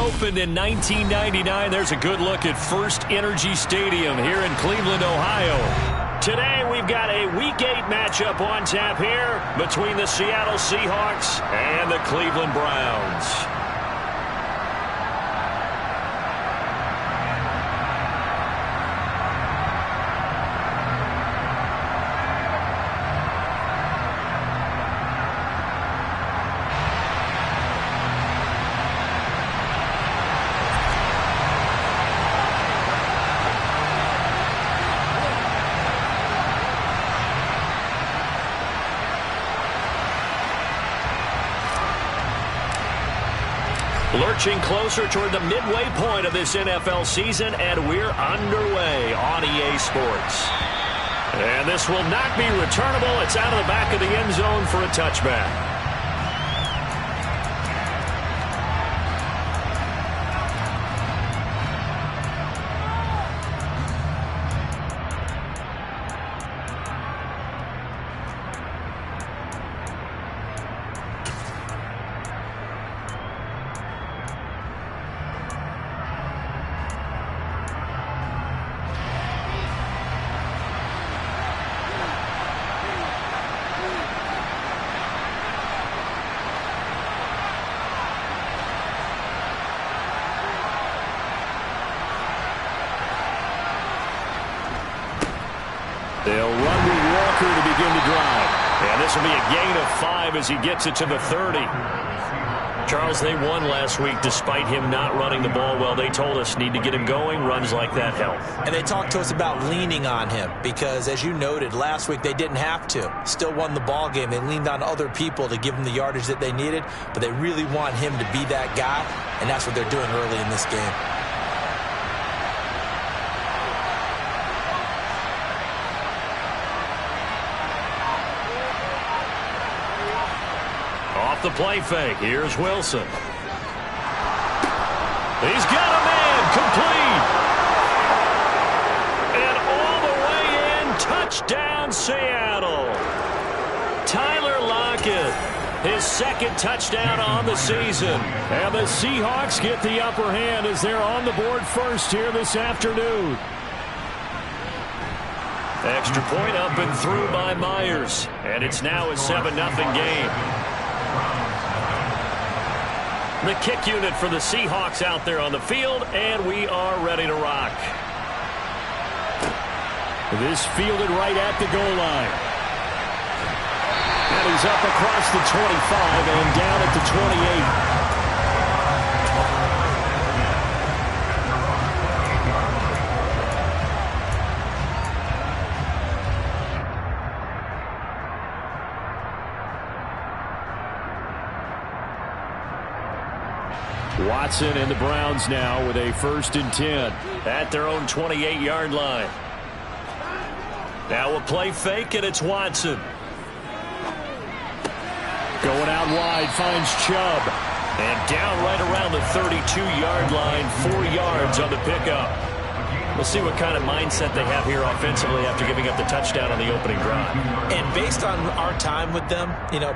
opened in 1999. There's a good look at First Energy Stadium here in Cleveland, Ohio. Today we've got a Week 8 matchup on tap here between the Seattle Seahawks and the Cleveland Browns. Lurching closer toward the midway point of this NFL season, and we're underway on EA Sports. And this will not be returnable. It's out of the back of the end zone for a touchback. They'll run with Walker to begin the drive. And this will be a gain of 5 as he gets it to the 30. Charles, they won last week despite him not running the ball well. They told us need to get him going. Runs like that help. And they talked to us about leaning on him because, as you noted, last week they didn't have to. Still won the ball game. They leaned on other people to give them the yardage that they needed, but they really want him to be that guy, and that's what they're doing early in this game. The play fake. Here's Wilson. He's got a man complete. And all the way in, touchdown Seattle. Tyler Lockett, his second touchdown on the season. And the Seahawks get the upper hand as they're on the board first here this afternoon. Extra point up and through by Myers. And it's now a 7-0 game. The kick unit for the Seahawks out there on the field, and we are ready to rock. This fielded right at the goal line. And he's up across the 25 and down at the 28. Watson and the Browns now with a 1st and 10 at their own 28-yard line. Now a play fake, and it's Watson. Going out wide, finds Chubb. And down right around the 32-yard line, 4 yards on the pickup. We'll see what kind of mindset they have here offensively after giving up the touchdown on the opening drive. And based on our time with them,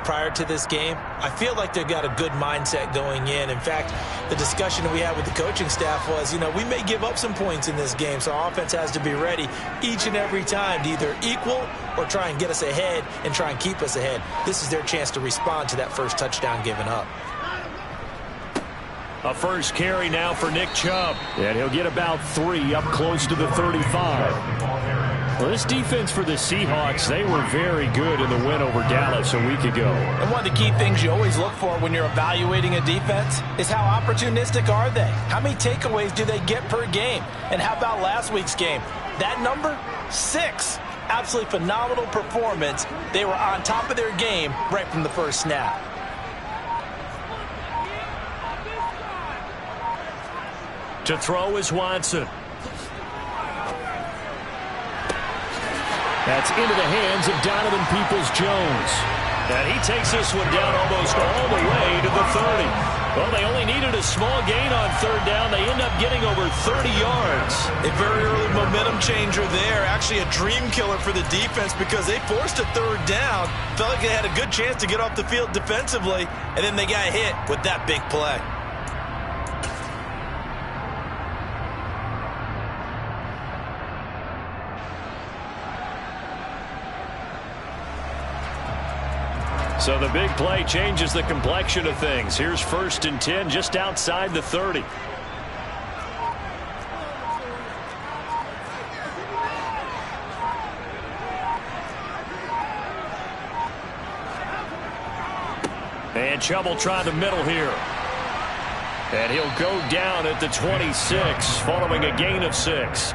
prior to this game, I feel like they've got a good mindset going in. In fact, the discussion that we had with the coaching staff was, we may give up some points in this game, so our offense has to be ready each and every time to either equal or try and get us ahead and try and keep us ahead. This is their chance to respond to that first touchdown given up. A first carry now for Nick Chubb. And he'll get about 3 up close to the 35. Well, this defense for the Seahawks, they were very good in the win over Dallas a week ago. And one of the key things you always look for when you're evaluating a defense is how opportunistic are they? How many takeaways do they get per game? And how about last week's game? That number, 6. Absolutely phenomenal performance. They were on top of their game right from the first snap. To throw is Watson. That's into the hands of Donovan Peoples-Jones. And he takes this one down almost all the way to the 30. Well, they only needed a small gain on 3rd down. They end up getting over 30 yards. A very early momentum changer there. Actually a dream killer for the defense because they forced a 3rd down. Felt like they had a good chance to get off the field defensively, and then they got hit with that big play. So the big play changes the complexion of things. Here's 1st and 10 just outside the 30. And Chubb will try the middle here. And he'll go down at the 26 following a gain of 6.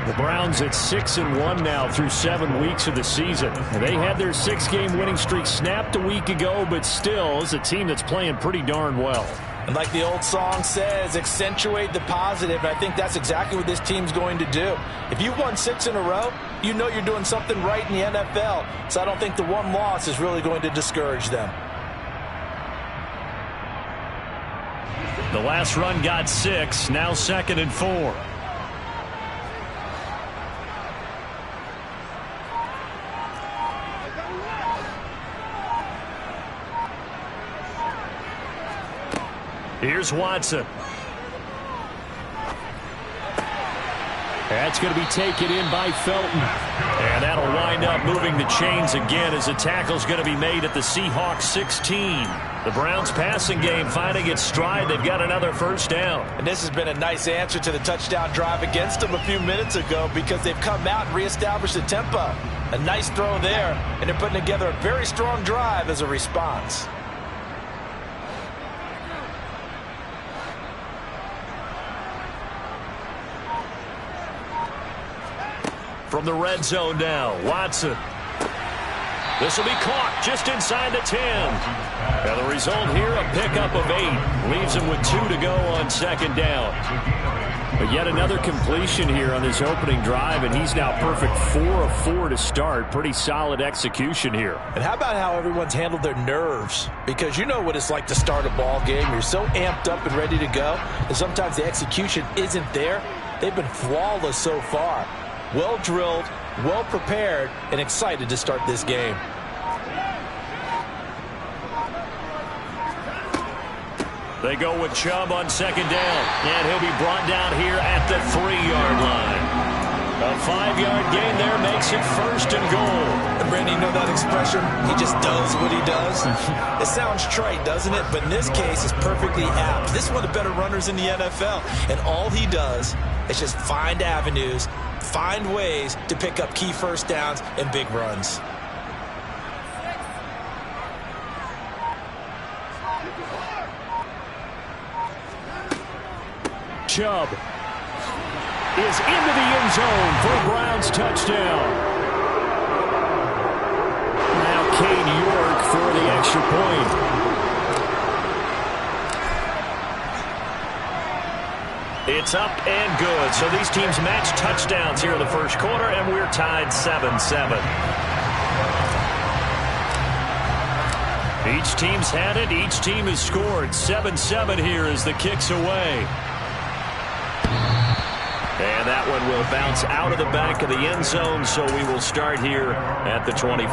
The Browns at 6-1 now through 7 weeks of the season. They had their 6-game winning streak snapped a week ago, but still is a team that's playing pretty darn well. And like the old song says, accentuate the positive. And I think that's exactly what this team's going to do. If you've won 6 in a row, you know you're doing something right in the NFL. So I don't think the one loss is really going to discourage them. The last run got 6, now 2nd and 4. Here's Watson. That's going to be taken in by Felton. And that'll wind up moving the chains again as a tackle's going to be made at the Seahawks 16. The Browns passing game finding its stride. They've got another 1st down. And this has been a nice answer to the touchdown drive against them a few minutes ago because they've come out and reestablished the tempo. A nice throw there, and they're putting together a very strong drive as a response. From the red zone now, Watson. This will be caught just inside the 10. And the result here, a pickup of 8. Leaves him with 2 to go on 2nd down. But yet another completion here on this opening drive, and he's now perfect 4 of 4 to start. Pretty solid execution here. And how about how everyone's handled their nerves? Because you know what it's like to start a ball game. You're so amped up and ready to go, and sometimes the execution isn't there. They've been flawless so far. Well drilled, well prepared, and excited to start this game. They go with Chubb on 2nd down, and he'll be brought down here at the 3-yard line. A 5-yard gain there makes it 1st and goal. And Brandon, you know that expression? He just does what he does. It sounds trite, doesn't it? But in this case, it's perfectly apt. This is one of the better runners in the NFL, and all he does is just find avenues, find ways to pick up key 1st downs and big runs. Chubb is into the end zone for a Browns touchdown. Now Cade York for the extra point. It's up and good. So these teams match touchdowns here in the 1st quarter, and we're tied 7-7. Each team's had it. Each team has scored. 7-7 here as the kick's away. And that one will bounce out of the back of the end zone, so we will start here at the 25.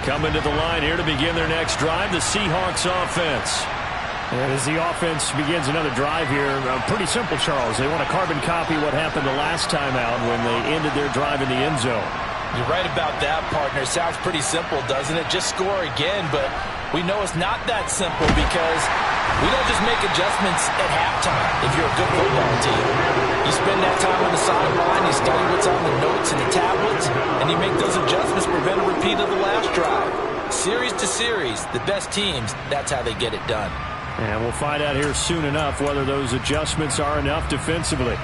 Coming to the line here to begin their next drive, the Seahawks offense. And as the offense begins another drive here, pretty simple, Charles. They want to carbon copy what happened the last time out when they ended their drive in the end zone. You're right about that, partner. Sounds pretty simple, doesn't it? Just score again, but we know it's not that simple because we don't just make adjustments at halftime if you're a good football team. You spend that time on the sideline, you study what's on the notes and the tablets, and you make those adjustments to prevent a repeat of the last drive. Series to series, the best teams, that's how they get it done. And we'll find out here soon enough whether those adjustments are enough defensively.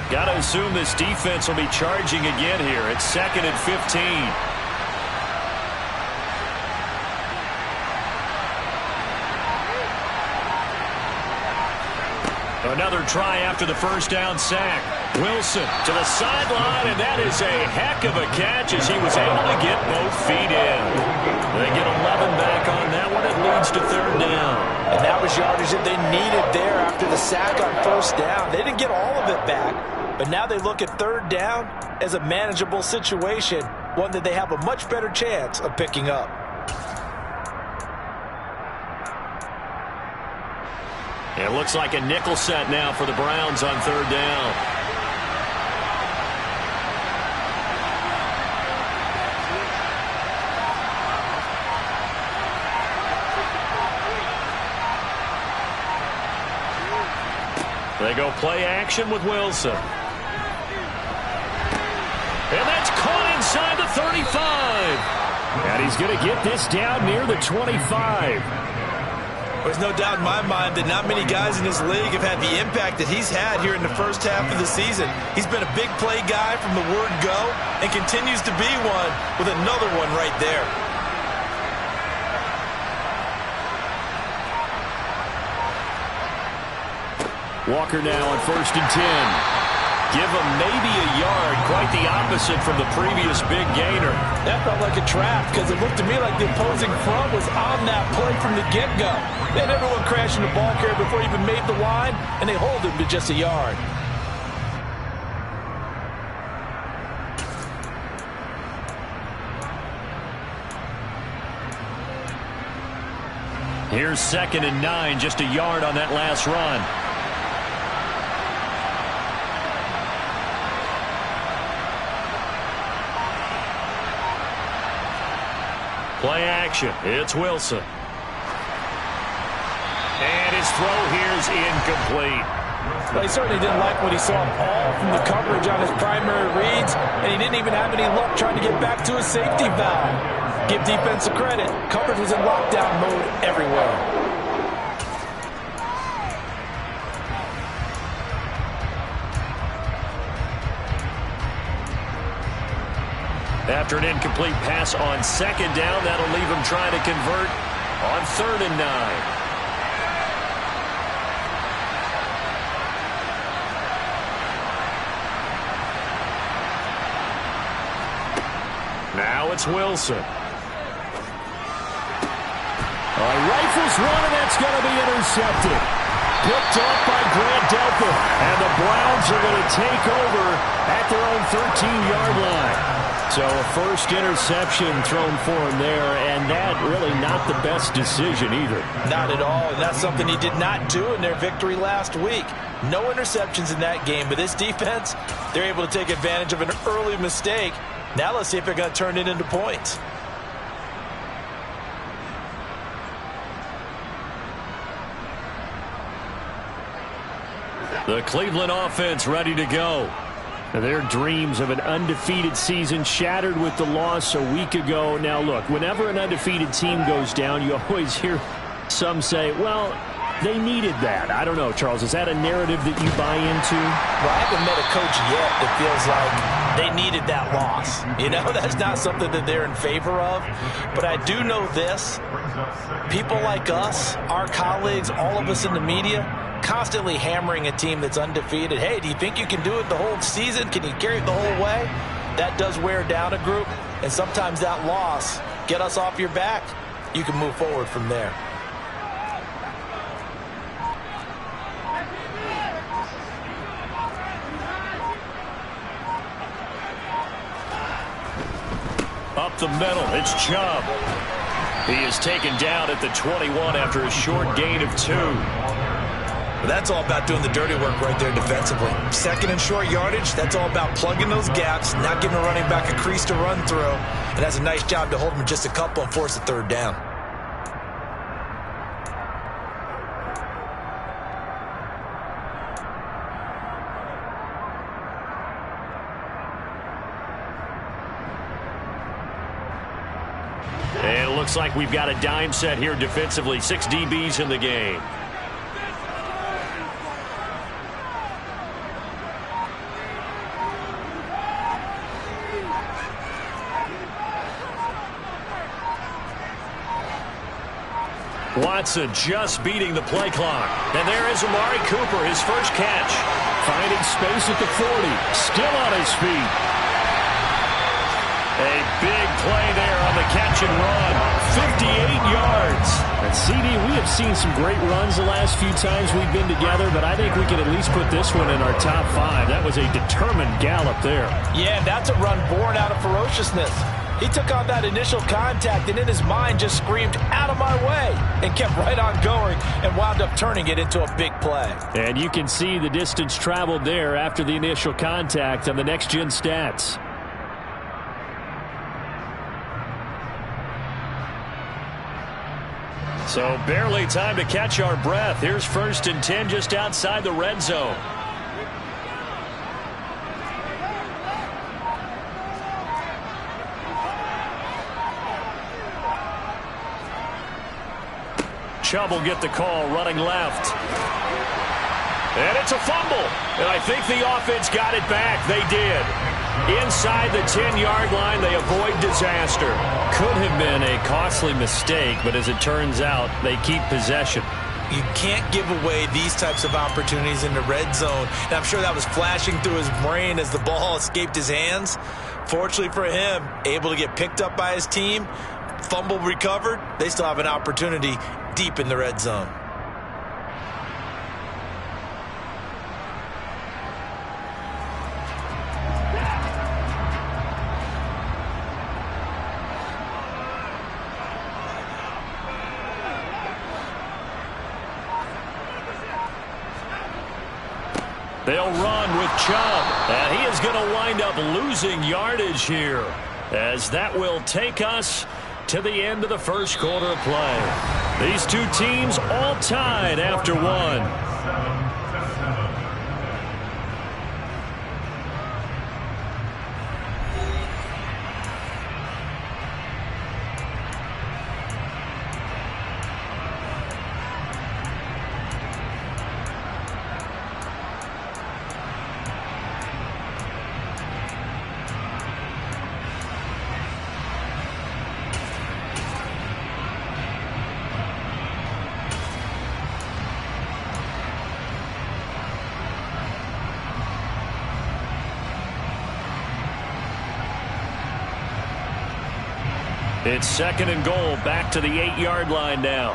Got to assume this defense will be charging again here. It's 2nd and 15. Another try after the 1st down sack. Wilson to the sideline, and that is a heck of a catch as he was able to get both feet in. They get 11 back on that one. It leads to 3rd down. And that was yardage that they needed there after the sack on 1st down. They didn't get all of it back, but now they look at 3rd down as a manageable situation, one that they have a much better chance of picking up. It looks like a nickel set now for the Browns on third down. They go play action with Wilson. And that's caught inside the 35. And he's going to get this down near the 25. There's no doubt in my mind that not many guys in this league have had the impact that he's had here in the first half of the season. He's been a big play guy from the word go and continues to be one with another one right there. Walker now on 1st and 10. Give him maybe a yard, quite the opposite from the previous big gainer. That felt like a trap because it looked to me like the opposing front was on that play from the get-go. They had everyone crashing the ball carrier before he even made the line, and they hold him to just a yard. Here's 2nd and 9, just a yard on that last run. Play action. It's Wilson. And his throw here's incomplete. Well, he certainly didn't like what he saw all from the coverage on his primary reads, and he didn't even have any luck trying to get back to his safety valve. Give defense a credit. Coverage was in lockdown mode everywhere. After an incomplete pass on 2nd down, that'll leave him trying to convert on 3rd and 9. Now it's Wilson. Rifles one, and that's going to be intercepted. Picked off by Grant Delpit, and the Browns are going to take over at their own 13-yard line. So a first interception thrown for him there, and that really not the best decision either. Not at all, and that's something he did not do in their victory last week. No interceptions in that game, but this defense, they're able to take advantage of an early mistake. Now let's see if they're going to turn it into points. The Cleveland offense ready to go. Their dreams of an undefeated season shattered with the loss a week ago. Now, look, whenever an undefeated team goes down, you always hear some say, well, they needed that. I don't know, Charles. Is that a narrative that you buy into? Well, I haven't met a coach yet that feels like they needed that loss. You know, that's not something that they're in favor of. But I do know this. People like us, our colleagues, all of us in the media, constantly hammering a team that's undefeated. Hey, do you think you can do it the whole season? Can you carry it the whole way? That does wear down a group, and sometimes that loss, get us off your back, you can move forward from there. Up the middle, it's Chubb. He is taken down at the 21 after a short gain of 2. That's all about doing the dirty work right there defensively. 2nd and short yardage, that's all about plugging those gaps, not giving a running back a crease to run through. And that's a nice job to hold him just a couple and force a 3rd down. And it looks like we've got a dime set here defensively. 6 DBs in the game. Watson just beating the play clock. And there is Amari Cooper, his first catch. Finding space at the 40. Still on his feet. A big play there on the catch and run. 58 yards. And CD, we have seen some great runs the last few times we've been together, but I think we can at least put this one in our top 5. That was a determined gallop there. Yeah, that's a run born out of ferociousness. He took on that initial contact and in his mind just screamed, "Out of my way," and kept right on going and wound up turning it into a big play. And you can see the distance traveled there after the initial contact on the next-gen stats. So barely time to catch our breath. Here's 1st and 10 just outside the red zone. Chubb will get the call running left. And it's a fumble. And I think the offense got it back. They did. Inside the 10-yard line, they avoid disaster. Could have been a costly mistake, but as it turns out, they keep possession. You can't give away these types of opportunities in the red zone. And I'm sure that was flashing through his brain as the ball escaped his hands. Fortunately for him, able to get picked up by his team, fumble recovered. They still have an opportunity deep in the red zone. They'll run with Chubb, and he is going to wind up losing yardage here, as that will take us to the end of the first quarter of play. These two teams all tied after one. It's 2nd and goal, back to the 8-yard line now.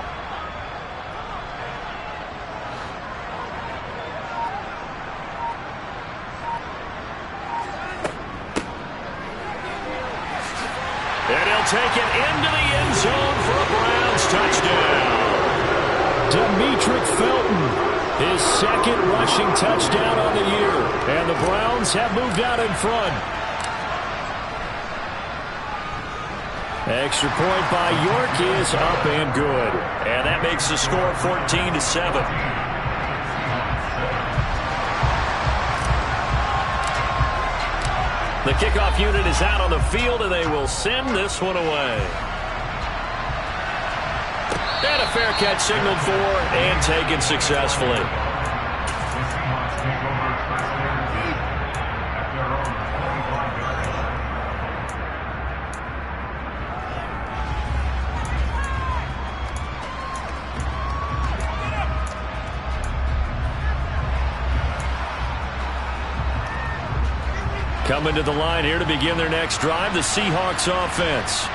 And he'll take it into the end zone for a Browns touchdown. Demetric Felton, his 2nd rushing touchdown on the year. And the Browns have moved out in front. Extra point by York is up and good. And that makes the score 14-7. The kickoff unit is out on the field, and they will send this one away. And a fair catch signaled for and taken successfully. Coming to the line here to begin their next drive, the Seahawks offense.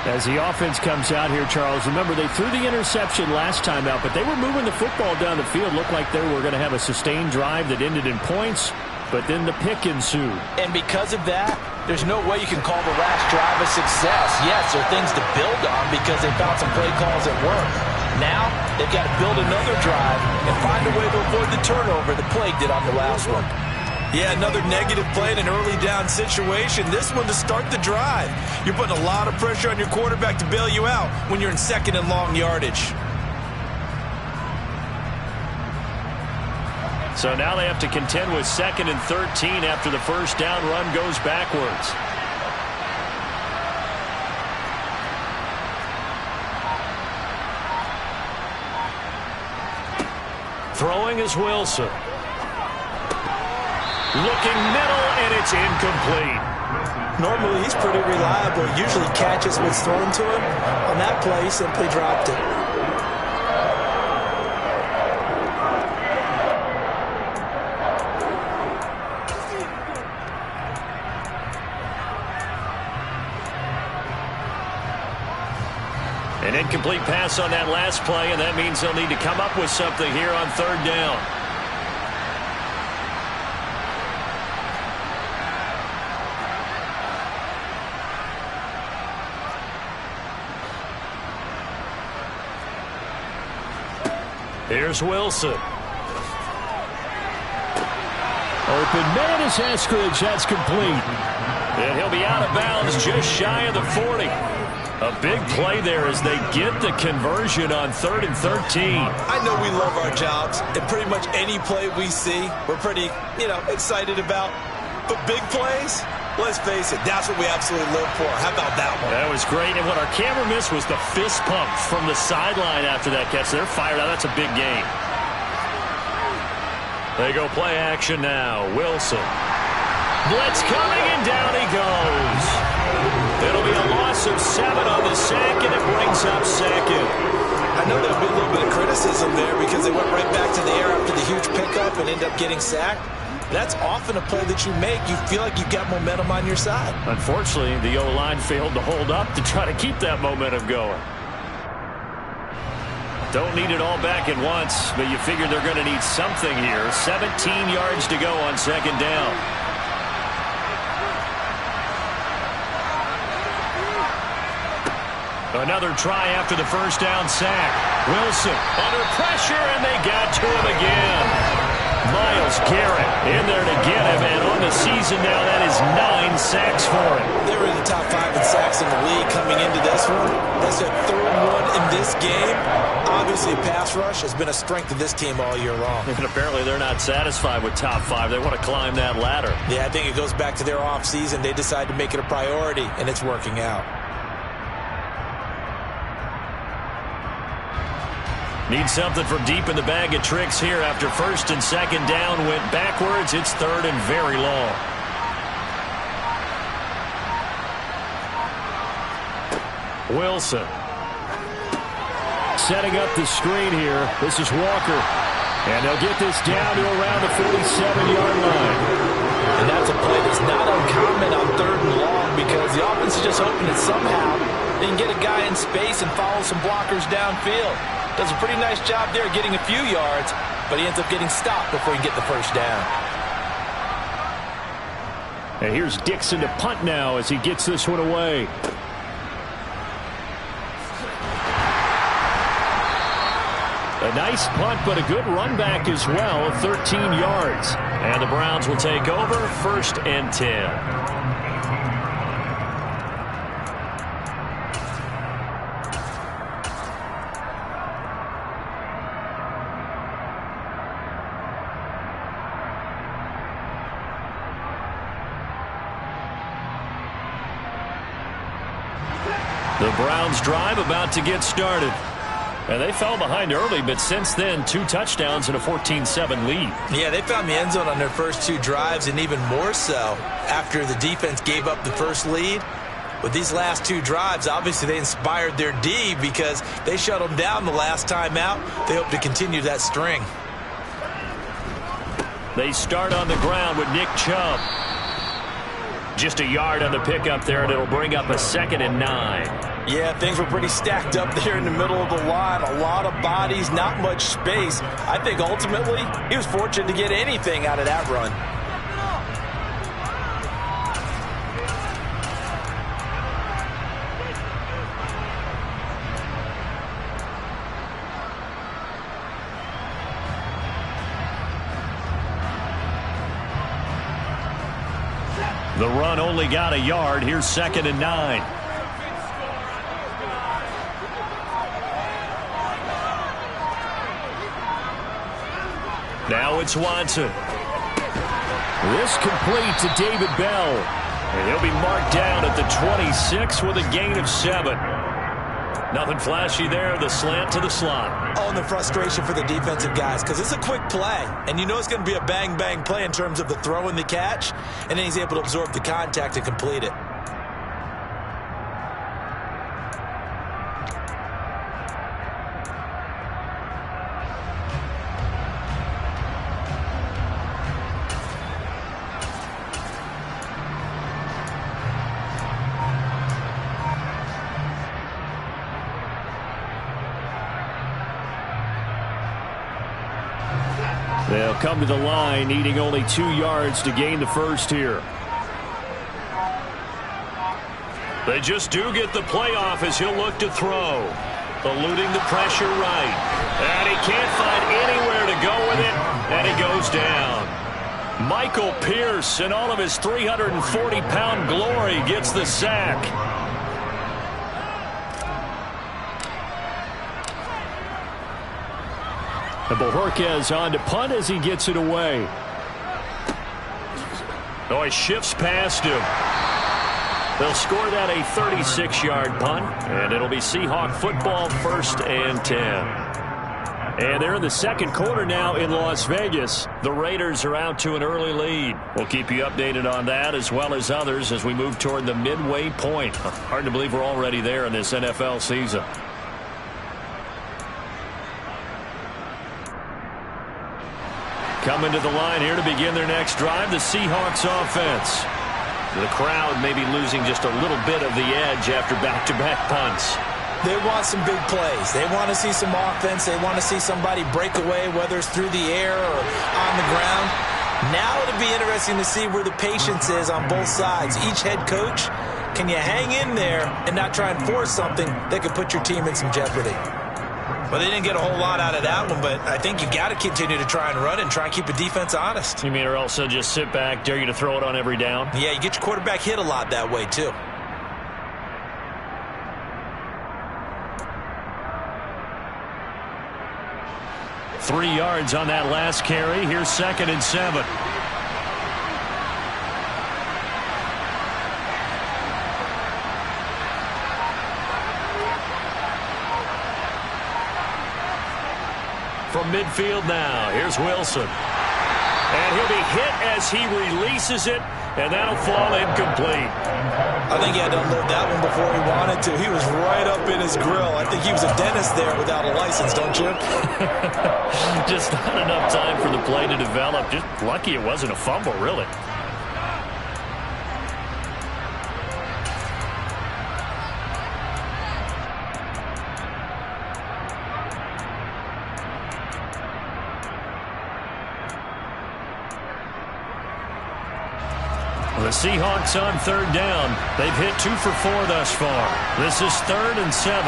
As the offense comes out here, Charles, remember they threw the interception last time out, but they were moving the football down the field. Looked like they were going to have a sustained drive that ended in points, but then the pick ensued. And because of that, there's no way you can call the last drive a success. Yes, there are things to build on because they found some play calls that work. Now, they've got to build another drive and find a way to avoid the turnover the plague did on the last one. Yeah, another negative play in an early down situation. This one to start the drive. You're putting a lot of pressure on your quarterback to bail you out when you're in 2nd and long yardage. So now they have to contend with 2nd and 13 after the first down run goes backwards. Throwing is Wilson. Looking middle, and it's incomplete. Normally, he's pretty reliable. Usually catches what's thrown to him. On that play, he simply dropped it. An incomplete pass on that last play, and that means they'll need to come up with something here on 3rd down. Here's Wilson. Open man is Eskridge. That's complete. And he'll be out of bounds just shy of the 40. A big play there as they get the conversion on 3rd and 13. I know we love our jobs, and pretty much any play we see, we're pretty, excited about. But big plays, let's face it, that's what we absolutely live for. How about that one? That was great. And what our camera missed was the fist pump from the sideline after that catch. They're fired out. That's a big game. They go play action now. Wilson. Blitz coming, and down he goes. It'll be a loss of 7 on the sack, and it brings up second. I know there'll be a little bit of criticism there because they went right back to the air after the huge pickup and ended up getting sacked. That's often a play that you make. You feel like you've got momentum on your side. Unfortunately, the O-line failed to hold up to try to keep that momentum going. Don't need it all back at once, but you figure they're going to need something here. 17 yards to go on 2nd down. Another try after the 1st down sack. Wilson under pressure, and they got to him again. Myles Garrett in there to get him, and on the season now, that is 9 sacks for him. They were in the top 5 in sacks in the league coming into this one. That's their 3rd one in this game. Obviously, pass rush has been a strength of this team all year long. And apparently they're not satisfied with top 5. They want to climb that ladder. Yeah, I think it goes back to their offseason. They decided to make it a priority, and it's working out. Need something from deep in the bag of tricks here after 1st and 2nd down went backwards. It's 3rd and very long. Wilson. Setting up the screen here. This is Walker. And they'll get this down to around the 47-yard line. And that's a play that's not uncommon on 3rd and long because the offense is just hoping that somehow they can get a guy in space and follow some blockers downfield. Does a pretty nice job there getting a few yards, but he ends up getting stopped before he can get the 1st down. And here's Dixon to punt now as he gets this one away. A nice punt, but a good run back as well, 13 yards. And the Browns will take over 1st and 10. The Browns drive about to get started. And they fell behind early, but since then, 2 touchdowns and a 14-7 lead. Yeah, they found the end zone on their first 2 drives, and even more so after the defense gave up the first lead. With these last 2 drives, obviously they inspired their D because they shut them down the last time out. They hope to continue that string. They start on the ground with Nick Chubb. Just a yard on the pickup there, and it'll bring up a 2nd and 9. Yeah, things were pretty stacked up there in the middle of the line. A lot of bodies, not much space. I think ultimately he was fortunate to get anything out of that run. The run only got a yard. Here's 2nd and 9. Now it's Watson. This complete to David Bell. And he'll be marked down at the 26 with a gain of 7. Nothing flashy there. The slant to the slot. Oh, and the frustration for the defensive guys because it's a quick play. And you know it's going to be a bang-bang play in terms of the throw and the catch. And then he's able to absorb the contact and complete it. They'll come to the line, needing only 2 yards to gain the first here. They just do get the playoff as he'll look to throw. Eluding the pressure right. And he can't find anywhere to go with it, and he goes down. Michael Pierce, in all of his 340-pound glory, gets the sack. And Bojorquez on to punt as he gets it away. Oh, he shifts past him. They'll score that a 36-yard punt, and it'll be Seahawk football, 1st and 10. And they're in the second quarter now in Las Vegas. The Raiders are out to an early lead. We'll keep you updated on that as well as others as we move toward the midway point. Hard to believe we're already there in this NFL season. Coming to the line here to begin their next drive, the Seahawks offense. The crowd may be losing just a little bit of the edge after back-to-back punts. They want some big plays. They want to see some offense. They want to see somebody break away, whether it's through the air or on the ground. Now it'll be interesting to see where the patience is on both sides. Each head coach, can you hang in there and not try and force something that could put your team in some jeopardy? Well, they didn't get a whole lot out of that one, but I think you got to continue to try and run and try and keep the defense honest. You mean or else they'll just sit back, dare you to throw it on every down? Yeah, you get your quarterback hit a lot that way, too. Three yards on that last carry. Here's 2nd and 7. From midfield now, here's Wilson. And he'll be hit as he releases it, and that'll fall incomplete. I think he had to unload that one before he wanted to. He was right up in his grill. I think he was a dentist there without a license, don't you? Just not enough time for the play to develop. Just lucky it wasn't a fumble, really. The Seahawks on 3rd down. They've hit 2 for 4 thus far. This is 3rd and 7.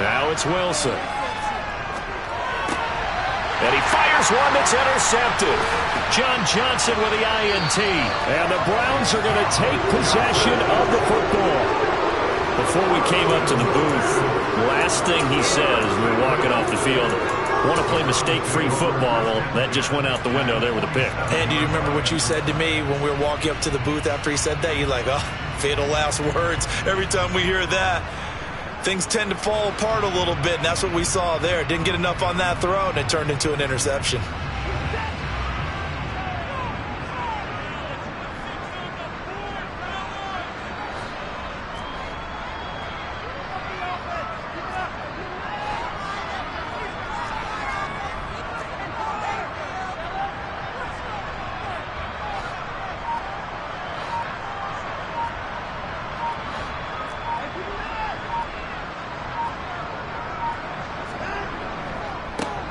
Now it's Wilson. And he fires one that's intercepted. John Johnson with the INT. And the Browns are going to take possession of the football. Before we came up to the booth, last thing he said as we were walking off the field, want to play mistake-free football. Well, that just went out the window there with a pick. And do you remember what you said to me when we were walking up to the booth after he said that? You're like, oh, fatal last words. Every time we hear that, things tend to fall apart a little bit, and that's what we saw there. Didn't get enough on that throw, and it turned into an interception.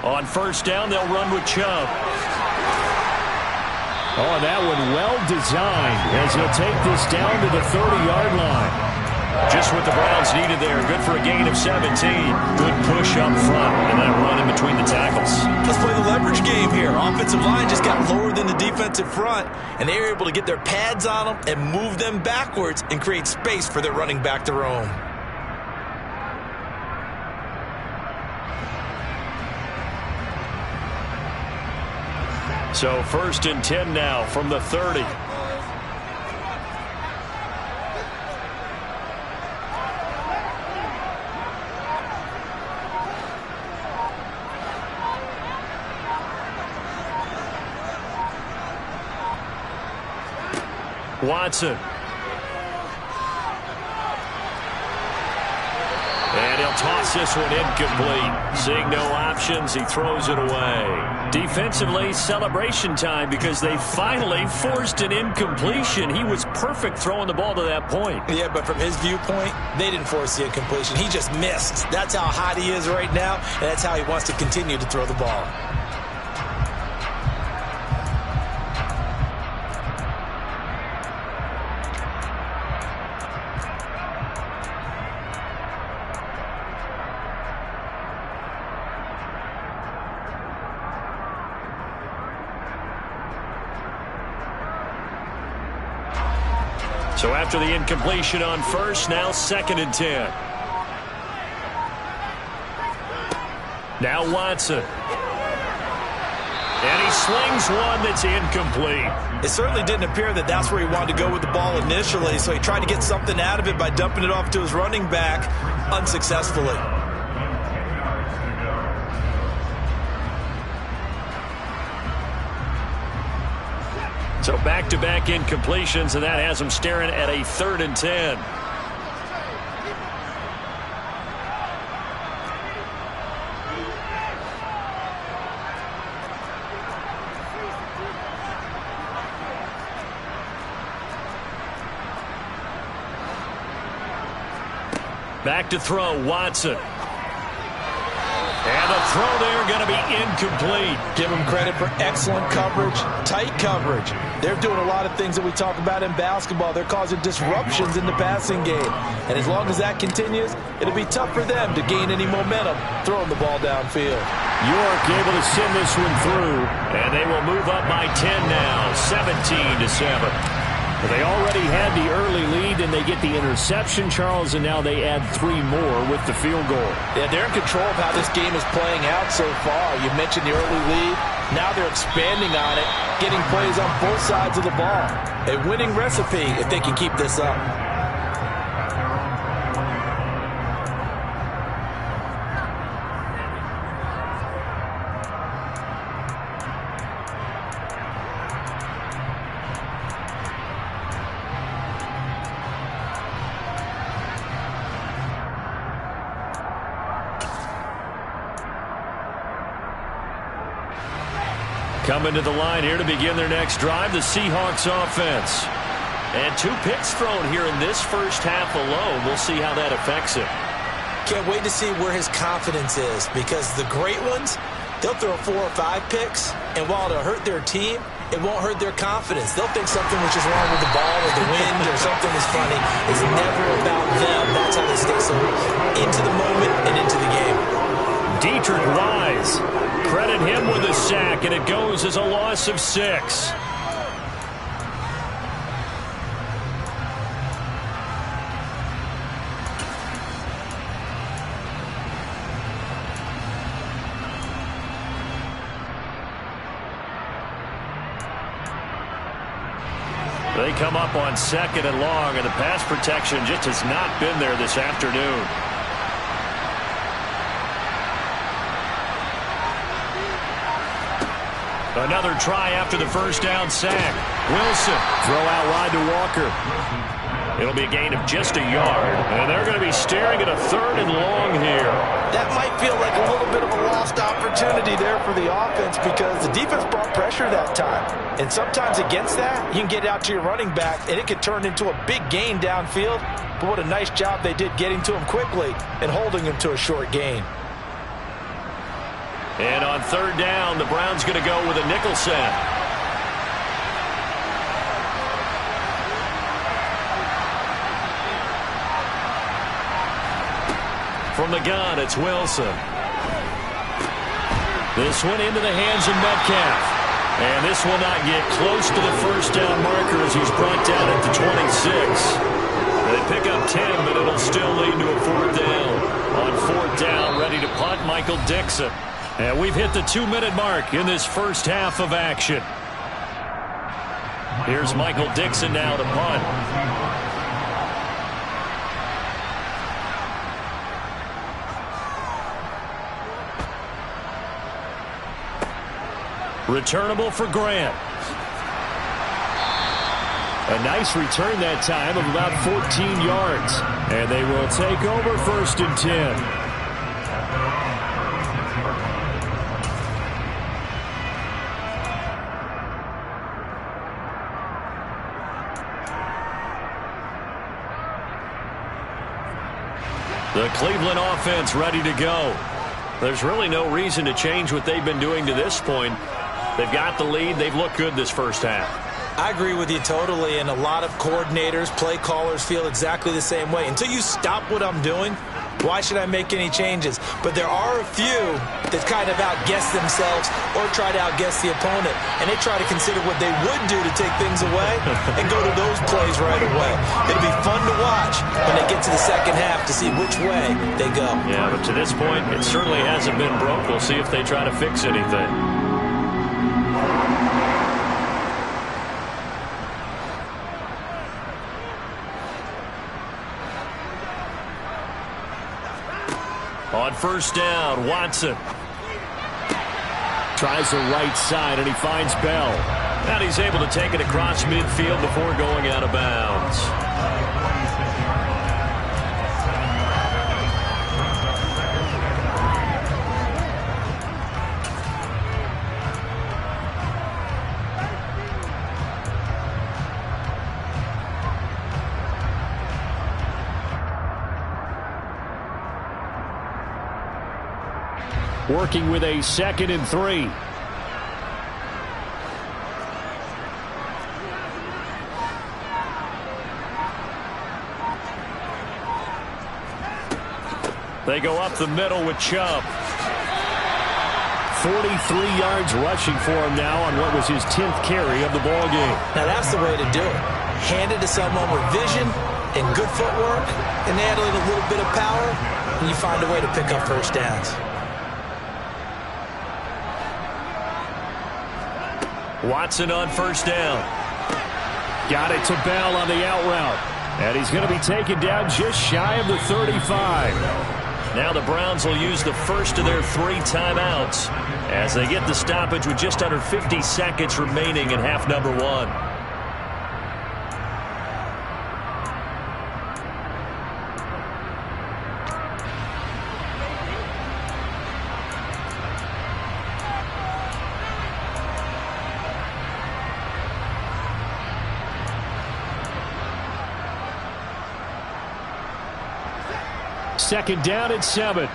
On 1st down, they'll run with Chubb. Oh, that one well designed as he'll take this down to the 30-yard line. Just what the Browns needed there. Good for a gain of 17. Good push up front and that run in between the tackles. Let's play the leverage game here. Offensive line just got lower than the defensive front, and they were able to get their pads on them and move them backwards and create space for their running back to roam. So 1st and 10 now from the 30. Watson. And he'll toss this one incomplete. Seeing no options, he throws it away. Defensively, celebration time because they finally forced an incompletion. He was perfect throwing the ball to that point. Yeah, but from his viewpoint, they didn't force the incompletion. He just missed. That's how hot he is right now, and that's how he wants to continue to throw the ball. So after the incompletion on first, now 2nd and 10. Now Watson. And he slings one that's incomplete. It certainly didn't appear that that's where he wanted to go with the ball initially, so he tried to get something out of it by dumping it off to his running back unsuccessfully. So back-to-back incompletions, and that has him staring at a 3rd and 10. Back to throw, Watson. And the throw there going to be incomplete. Give them credit for excellent coverage, tight coverage. They're doing a lot of things that we talk about in basketball. They're causing disruptions in the passing game. And as long as that continues, it'll be tough for them to gain any momentum throwing the ball downfield. York able to send this one through, and they will move up by 10 now, 17-7. They already had the early lead, and they get the interception, Charles, and now they add 3 more with the field goal. Yeah, they're in control of how this game is playing out so far. You mentioned the early lead. Now they're expanding on it, getting plays on both sides of the ball. A winning recipe if they can keep this up. Coming to the line here to begin their next drive, the Seahawks offense. And 2 picks thrown here in this first half alone. We'll see how that affects him. Can't wait to see where his confidence is, because the great ones, they'll throw 4 or 5 picks, and while it'll hurt their team, it won't hurt their confidence. They'll think something was just wrong with the ball or the wind or something is funny. It's never about them. That's how they stay so into the moment and into the game. Dietrich Wise, credit him with a sack, and it goes as a loss of 6. They come up on 2nd and long, and the pass protection just has not been there this afternoon. Another try after the first down sack. Wilson, throw out wide to Walker. It'll be a gain of just a yard, and they're going to be staring at a 3rd and long here. That might feel like a little bit of a lost opportunity there for the offense, because the defense brought pressure that time. And sometimes against that, you can get out to your running back, and it can turn into a big gain downfield. But what a nice job they did getting to him quickly and holding him to a short gain. And on 3rd down, the Browns going to go with a nickel set. From the gun, it's Wilson. This one into the hands of Metcalf. And this will not get close to the first down marker as he's brought down at the 26. They pick up 10, but it'll still lead to a 4th down. On 4th down, ready to punt, Michael Dixon. And we've hit the 2-minute mark in this first half of action. Here's Michael Dixon now to punt. Returnable for Grant. A nice return that time of about 14 yards. And they will take over 1st and 10. The Cleveland offense ready to go. There's really no reason to change what they've been doing to this point. They've got the lead. They've looked good this first half. I agree with you totally, and a lot of coordinators, play callers feel exactly the same way. Until you stop what I'm doing, Why should I make any changes? But there are a few that kind of outguess themselves or try to outguess the opponent, and they try to consider what they would do to take things away and go to those plays right away. It'll be fun to watch when they get to the second half to see which way they go. Yeah, but to this point, it certainly hasn't been broke. We'll see if they try to fix anything. On first down, Watson. Tries the right side, and he finds Bell. And he's able to take it across midfield before going out of bounds. Working with a 2nd and 3. They go up the middle with Chubb. 43 yards rushing for him now on what was his 10th carry of the ball game. Now that's the way to do it. Hand it to someone with vision and good footwork, and add a little bit of power, and you find a way to pick up first downs. Watson on first down. Got it to Bell on the out route. And he's going to be taken down just shy of the 35. Now the Browns will use the first of their 3 timeouts as they get the stoppage with just under 50 seconds remaining in half number 1. Second down and 7.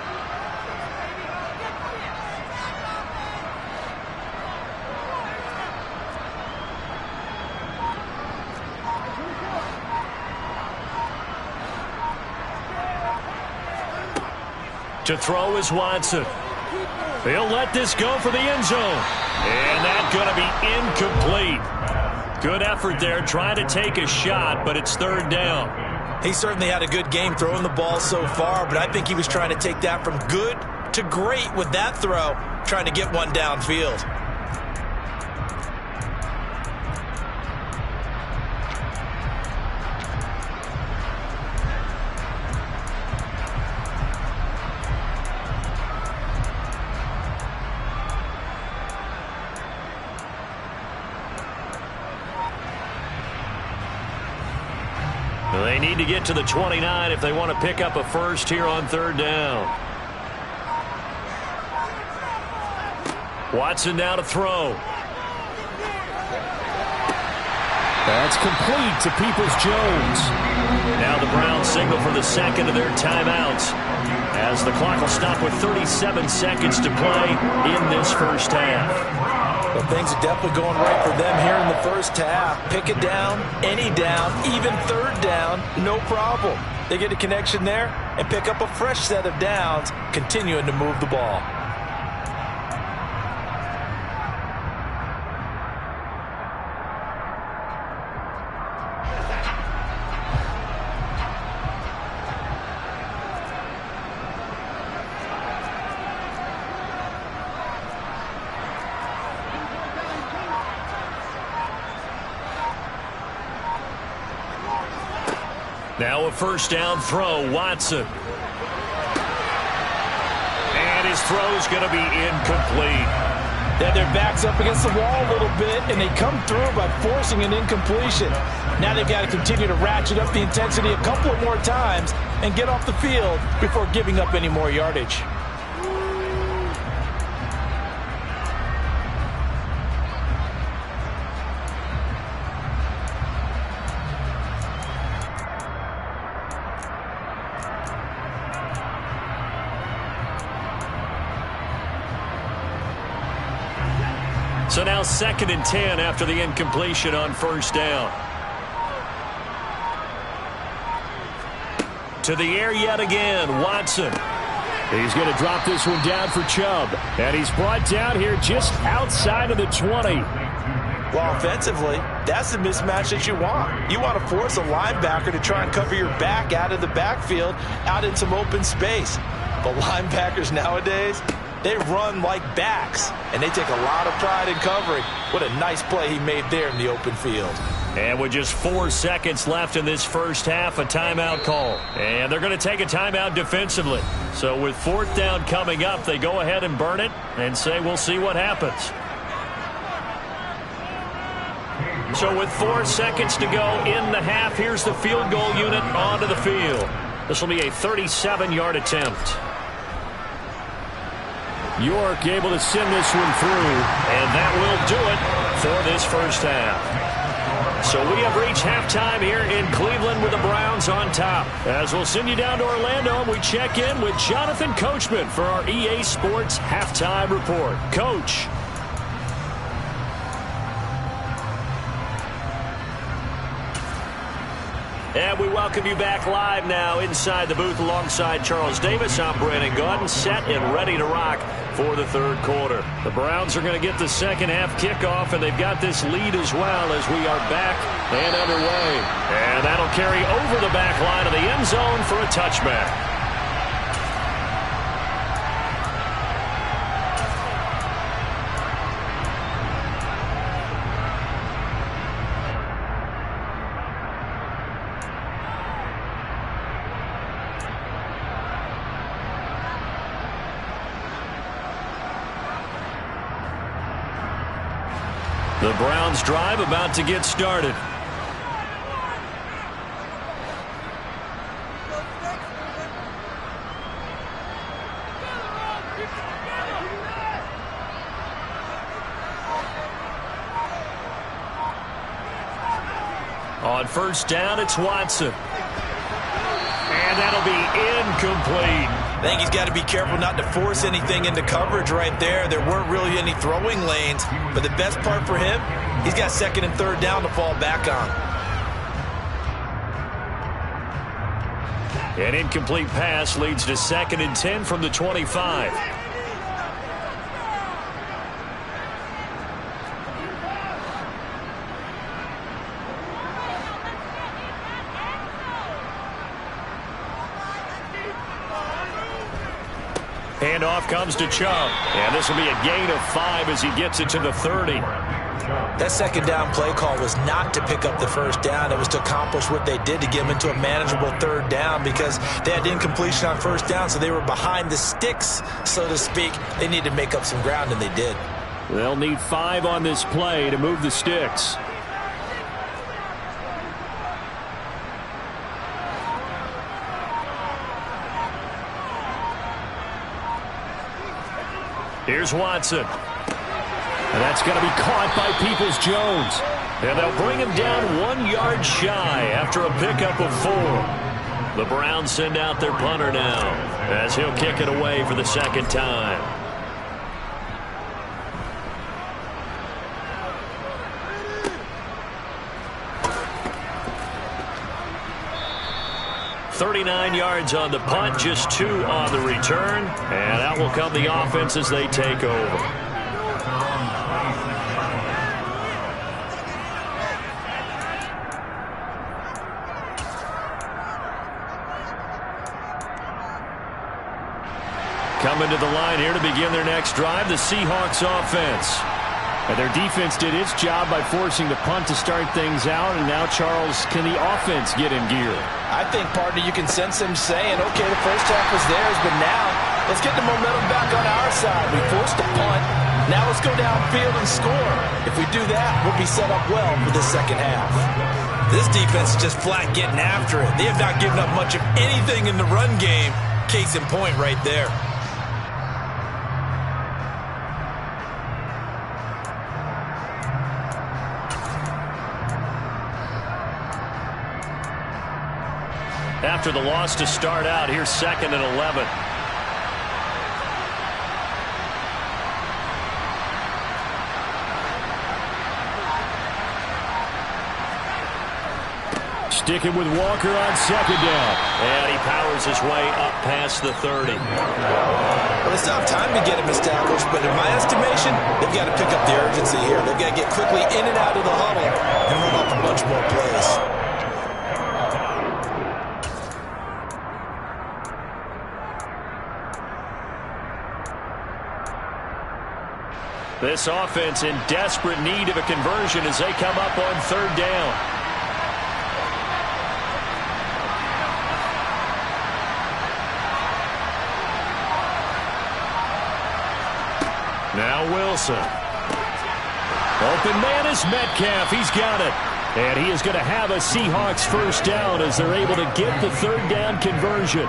To throw is Watson. He'll let this go for the end zone. And that's going to be incomplete. Good effort there trying to take a shot, but it's 3rd down. He certainly had a good game throwing the ball so far, but I think he was trying to take that from good to great with that throw, trying to get one downfield. They need to get to the 29 if they want to pick up a first here on 3rd down. Watson now to throw. That's complete to Peoples-Jones. Now the Browns signal for the 2nd of their timeouts as the clock will stop with 37 seconds to play in this first half. Well, things are definitely going right for them here in the first half. Pick it down, any down, even 3rd down, no problem. They get a connection there and pick up a fresh set of downs, continuing to move the ball. Now a first down throw, Watson. And his throw's going to be incomplete. They had their backs up against the wall a little bit, and they come through by forcing an incompletion. Now they've got to continue to ratchet up the intensity a couple of more times and get off the field before giving up any more yardage. So now 2nd and 10 after the incompletion on first down. To the air yet again, Watson. He's going to drop this one down for Chubb. And he's brought down here just outside of the 20. Well, offensively, that's the mismatch that you want. You want to force a linebacker to try and cover your back out of the backfield, out in some open space. But linebackers nowadays, they run like backs, and they take a lot of pride in covering. What a nice play he made there in the open field. And with just 4 seconds left in this first half, a timeout call. And they're going to take a timeout defensively. So with 4th down coming up, they go ahead and burn it and say we'll see what happens. So with 4 seconds to go in the half, here's the field goal unit onto the field. This will be a 37-yard attempt. York able to send this one through. And that will do it for this first half. So we have reached halftime here in Cleveland with the Browns on top. As we'll send you down to Orlando, and we check in with Jonathan Coachman for our EA Sports Halftime Report. Coach. And we welcome you back live now inside the booth alongside Charles Davis. I'm Brandon Gaudin, set and ready to rock for the third quarter. The Browns are going to get the second half kickoff, and they've got this lead as well as we are back and underway. And that'll carry over the back line of the end zone for a touchback. The Browns drive about to get started. On first down, it's Watson. And that'll be incomplete. I think he's got to be careful not to force anything into coverage right there. There weren't really any throwing lanes. But the best part for him, he's got second and third down to fall back on. An incomplete pass leads to 2nd and 10 from the 25. Handoff comes to Chubb. And this will be a gain of 5 as he gets it to the 30. That second down play call was not to pick up the first down. It was to accomplish what they did to get them into a manageable third down because they had incompletion on first down, so they were behind the sticks, so to speak. They needed to make up some ground, and they did. They'll need 5 on this play to move the sticks. Here's Watson. And that's going to be caught by Peoples-Jones. And they'll bring him down 1 yard shy after a pickup of 4. The Browns send out their punter now as he'll kick it away for the second time. "39 yards on the punt, just 2 on the return. And out will come the offense as they take over. Coming to the line here to begin their next drive, the Seahawks offense. And their defense did its job by forcing the punt to start things out. And now, Charles, can the offense get in gear? I think, partner, you can sense them saying, okay, the first half was theirs, but now let's get the momentum back on our side. We forced a punt. Now let's go downfield and score. If we do that, we'll be set up well for the second half. This defense is just flat getting after it. They have not given up much of anything in the run game. Case in point right there. After the loss to start out, here's 2nd and 11. sticking with Walker on second down. And he powers his way up past the 30. Well, they still have time to get him established, but in my estimation, they've got to pick up the urgency here. They've got to get quickly in and out of the huddle and run off a bunch more plays. This offense in desperate need of a conversion as they come up on third down. Now Wilson. Open man is Metcalf. He's got it. And he is going to have a Seahawks first down as they're able to get the third down conversion.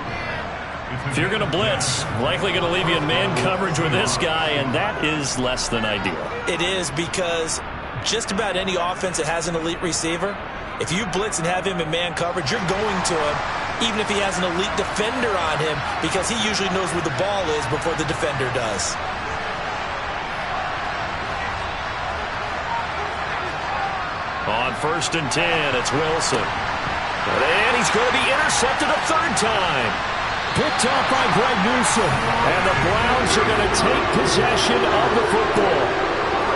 If you're going to blitz, likely going to leave you in man coverage with this guy, and that is less than ideal. It is, because just about any offense that has an elite receiver, if you blitz and have him in man coverage, you're going to him, even if he has an elite defender on him, because he usually knows where the ball is before the defender does. On 1st and 10, it's Wilson. And he's going to be intercepted a third time. Picked off by Greg Newsome. And the Browns are going to take possession of the football.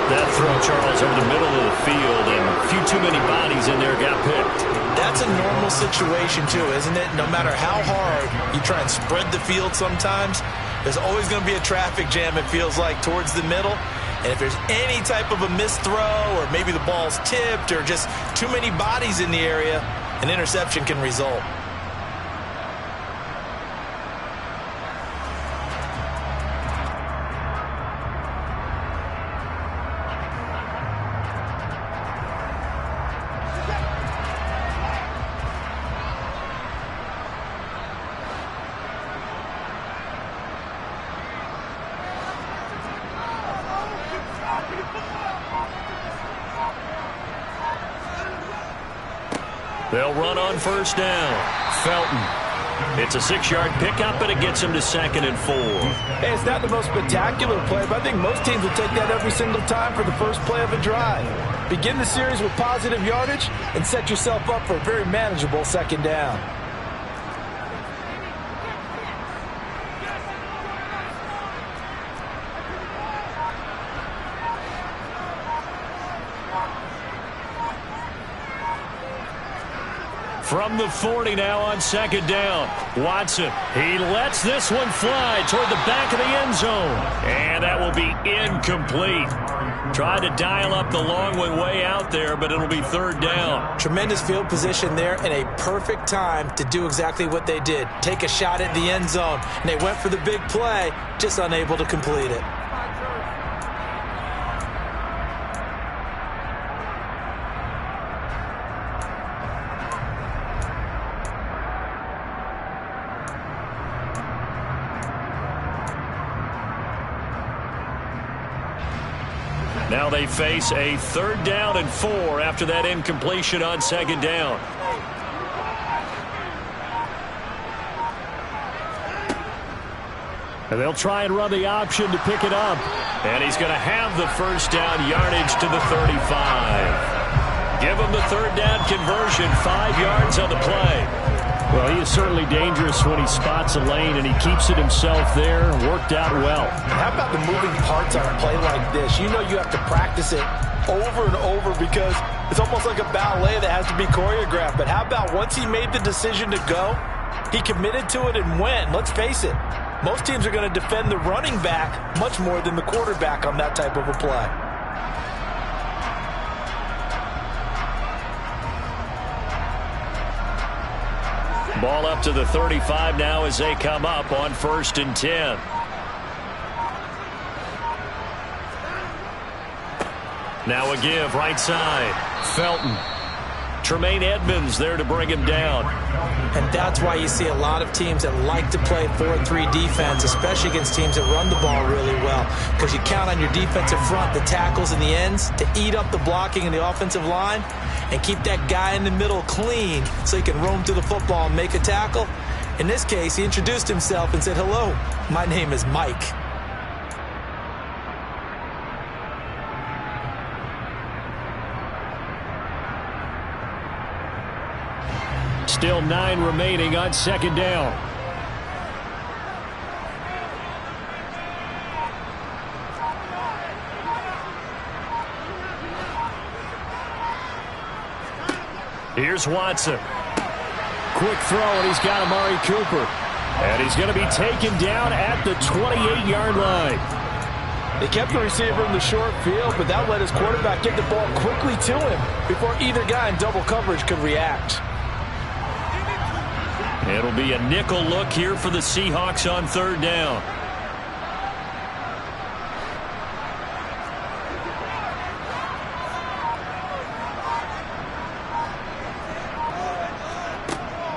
That throw, Charles, over the middle of the field, and a few too many bodies in there got picked. That's a normal situation, too, isn't it? No matter how hard you try and spread the field sometimes, there's always going to be a traffic jam, it feels like, towards the middle. And if there's any type of a missed throw, or maybe the ball's tipped, or just too many bodies in the area, an interception can result. They'll run on first down. Felton. It's a 6-yard pickup, and it gets him to 2nd and 4. Hey, it's not the most spectacular play, but I think most teams will take that every single time for the first play of a drive. Begin the series with positive yardage and set yourself up for a very manageable 2nd down. From the 40 now on 2nd down. Watson, he lets this one fly toward the back of the end zone. And that will be incomplete. Tried to dial up the long one way out there, but it'll be 3rd down. Tremendous field position there, and a perfect time to do exactly what they did. Take a shot at the end zone. And they went for the big play, just unable to complete it. Now they face a 3rd down and 4 after that incompletion on 2nd down. And they'll try and run the option to pick it up. And he's going to have the first down yardage to the 35. Give him the 3rd down conversion, 5 yards on the play. Well, he is certainly dangerous when he spots a lane, and he keeps it himself there. Worked out well. How about the moving parts on a play like this? You know you have to practice it over and over because it's almost like a ballet that has to be choreographed. But how about once he made the decision to go, he committed to it and went. Let's face it, most teams are going to defend the running back much more than the quarterback on that type of a play. Ball up to the 35 now as they come up on 1st and 10. Now a give right side. Felton. Tremaine Edmonds there to bring him down. And that's why you see a lot of teams that like to play 4-3 defense, especially against teams that run the ball really well, because you count on your defensive front, the tackles and the ends, to eat up the blocking in the offensive line and keep that guy in the middle clean so he can roam through the football and make a tackle. In this case, he introduced himself and said, "Hello, my name is Mike." Still 9 remaining on second down. Here's Watson. Quick throw, and he's got Amari Cooper. And he's going to be taken down at the 28-yard line. They kept the receiver in the short field, but that let his quarterback get the ball quickly to him before either guy in double coverage could react. It'll be a nickel look here for the Seahawks on third down.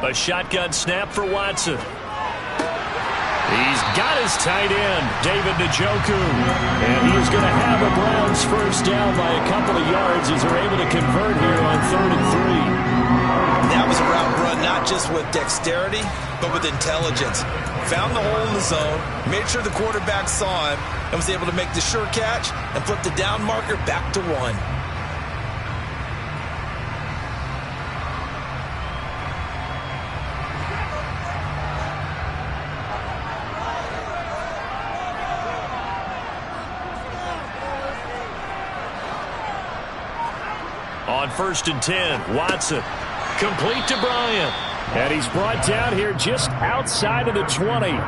A shotgun snap for Watson. He's got his tight end, David Njoku. And he is going to have a Browns first down by a couple of yards as they're able to convert here on 3rd and 3. That was a route run not just with dexterity, but with intelligence. Found the hole in the zone, made sure the quarterback saw him, and was able to make the sure catch and flip the down marker back to 1. On 1st and 10, Watson. Complete to Bryant. And he's brought down here just outside of the 20.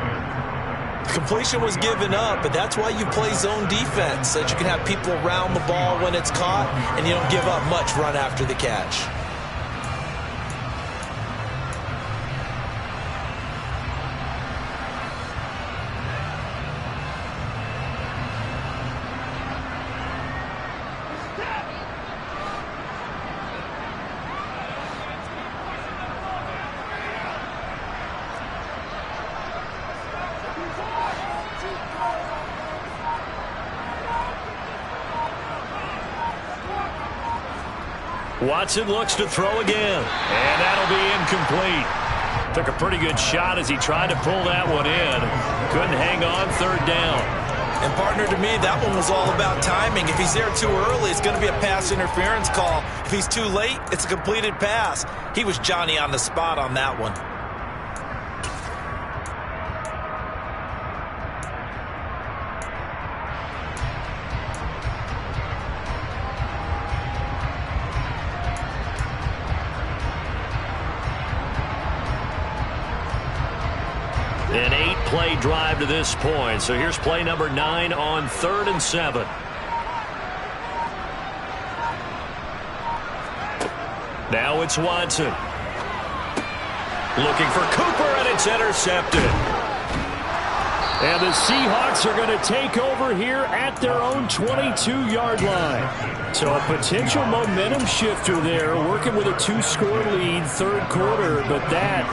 Completion was given up, but that's why you play zone defense, so that you can have people around the ball when it's caught, and you don't give up much run after the catch. Watson looks to throw again, and that'll be incomplete. Took a pretty good shot as he tried to pull that one in. Couldn't hang on 3rd down. And partner, to me, that one was all about timing. If he's there too early, it's going to be a pass interference call. If he's too late, it's a completed pass. He was Johnny on the spot on that one. An 8-play drive to this point. So here's play number 9 on 3rd and 7. Now it's Watson. Looking for Cooper, and it's intercepted. And the Seahawks are going to take over here at their own 22-yard line. So a potential momentum shifter there, working with a 2-score lead, 3rd quarter, but that,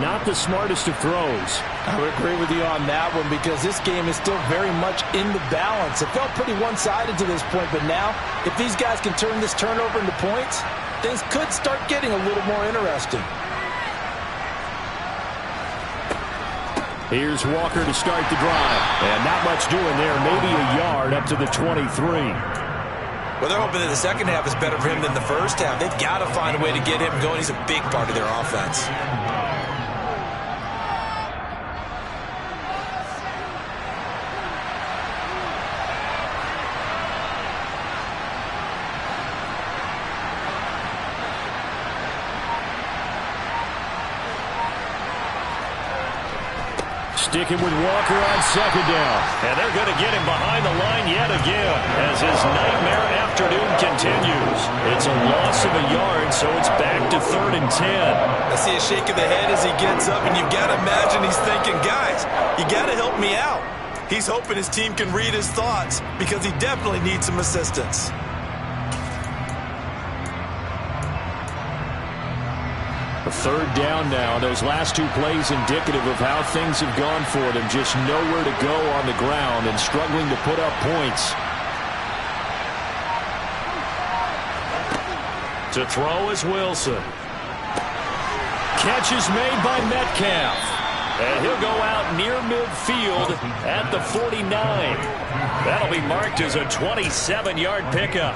not the smartest of throws. I would agree with you on that one because this game is still very much in the balance. It felt pretty one-sided to this point, but now, if these guys can turn this turnover into points, things could start getting a little more interesting. Here's Walker to start the drive. And not much doing there. Maybe a yard up to the 23. Well, they're hoping that the second half is better for him than the first half. They've got to find a way to get him going. He's a big part of their offense. Sticking with Walker on second down. And they're going to get him behind the line yet again as his nightmare afternoon continues. It's a loss of a yard, so it's back to 3rd and 10. I see a shake of the head as he gets up, and you've got to imagine he's thinking, guys, you got to help me out. He's hoping his team can read his thoughts because he definitely needs some assistance. A 3rd down now. Those last 2 plays indicative of how things have gone for them. Just nowhere to go on the ground and struggling to put up points. To throw is Wilson. Catch is made by Metcalf. And he'll go out near midfield at the 49. That'll be marked as a 27-yard pickup.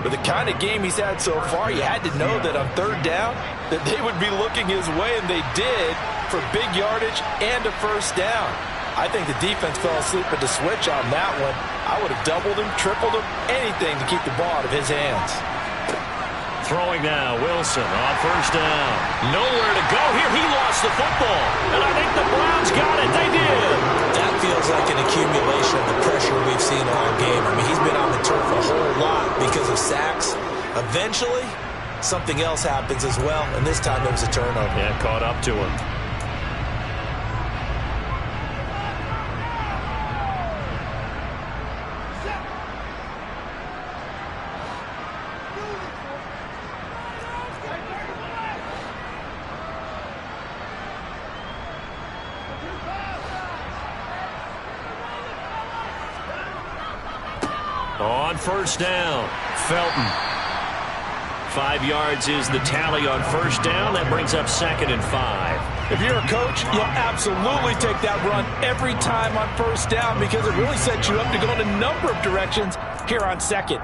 With the kind of game he's had so far, you had to know that on third down that they would be looking his way, and they did, for big yardage and a first down. I think the defense fell asleep at the switch on that one. I would have doubled him, tripled him, anything to keep the ball out of his hands. Throwing now, Wilson on first down. Nowhere to go here. He lost the football. And I think the Browns got it. They did. That feels like an accumulation of the pressure we've seen all game. I mean, he's been on the turf a whole lot because of sacks. Eventually, something else happens as well, and this time it was a turnover. Yeah, caught up to him. On first down, Felton. 5 yards is the tally on first down. That brings up 2nd and 5. If you're a coach, you'll absolutely take that run every time on first down because it really sets you up to go in a number of directions here on second.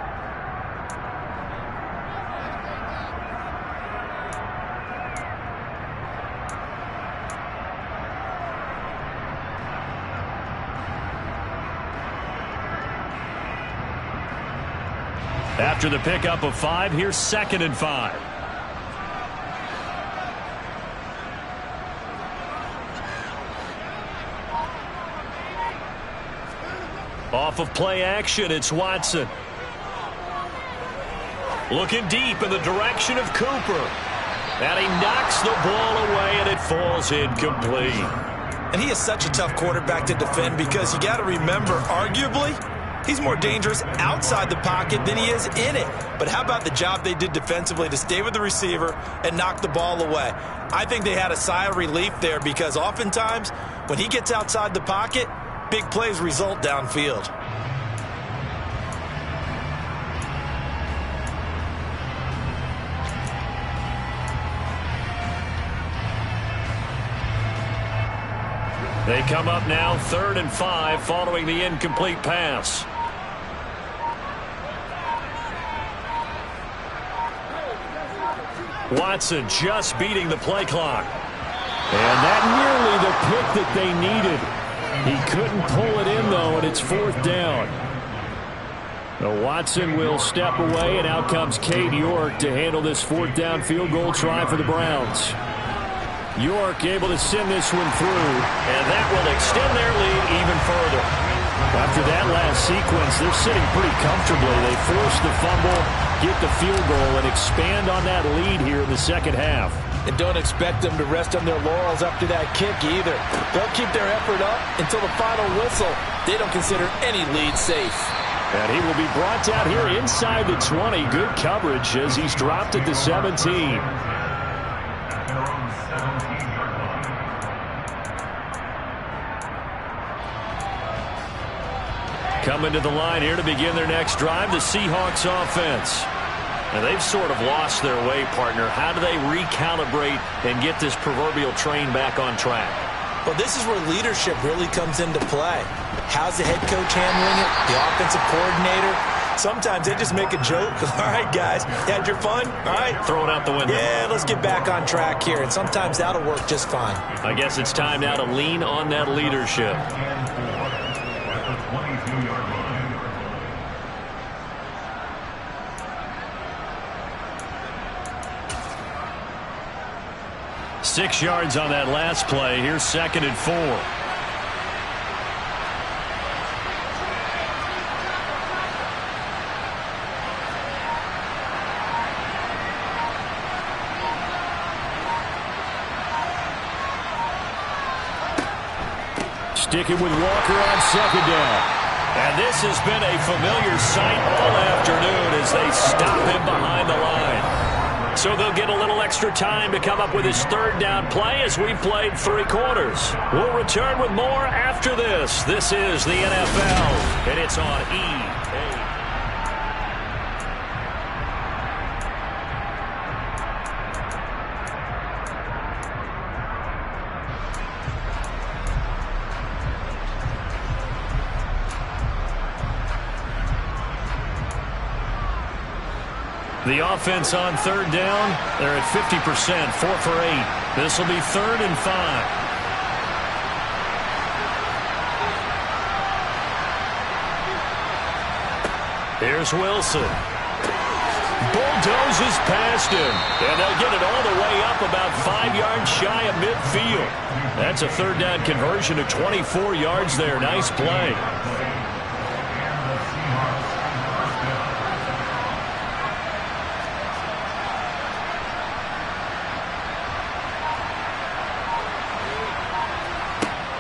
After the pickup of 5, here's 2nd and 5. Off of play action, it's Watson. Looking deep in the direction of Cooper. And he knocks the ball away, and it falls incomplete. And he is such a tough quarterback to defend because you got to remember, arguably, he's more dangerous outside the pocket than he is in it. But how about the job they did defensively to stay with the receiver and knock the ball away? I think they had a sigh of relief there because oftentimes when he gets outside the pocket, big plays result downfield. They come up now 3rd and 5 following the incomplete pass. Watson just beating the play clock. And that nearly the pick that they needed. He couldn't pull it in, though, and it's 4th down. Now Watson will step away, and out comes Cade York to handle this 4th down field goal try for the Browns. York able to send this one through, and that will extend their lead even further. After that last sequence, they're sitting pretty comfortably. They force the fumble, get the field goal, and expand on that lead here in the second half. And don't expect them to rest on their laurels after that kick either. They'll keep their effort up until the final whistle. They don't consider any lead safe. And he will be brought down here inside the 20. Good coverage as he's dropped at the 17. Coming to the line here to begin their next drive, the Seahawks offense. And they've sort of lost their way, partner. How do they recalibrate and get this proverbial train back on track? Well, this is where leadership really comes into play. How's the head coach handling it? The offensive coordinator? Sometimes they just make a joke. All right, guys, had your fun? All right. Throw it out the window. Yeah, let's get back on track here. And sometimes that'll work just fine. I guess it's time now to lean on that leadership. 6 yards on that last play. Here's 2nd and 4. Sticking with Walker on 2nd down. And this has been a familiar sight all afternoon as they stop him behind the line. So they'll get a little extra time to come up with his 3rd down play as we played 3 quarters. We'll return with more after this. This is the NFL, and it's on EA. The offense on third down, they're at 50%, 4 for 8. This will be 3rd and 5. Here's Wilson. Bulldozes past him, and they'll get it all the way up about 5 yards shy of midfield. That's a 3rd down conversion of 24 yards there. Nice play.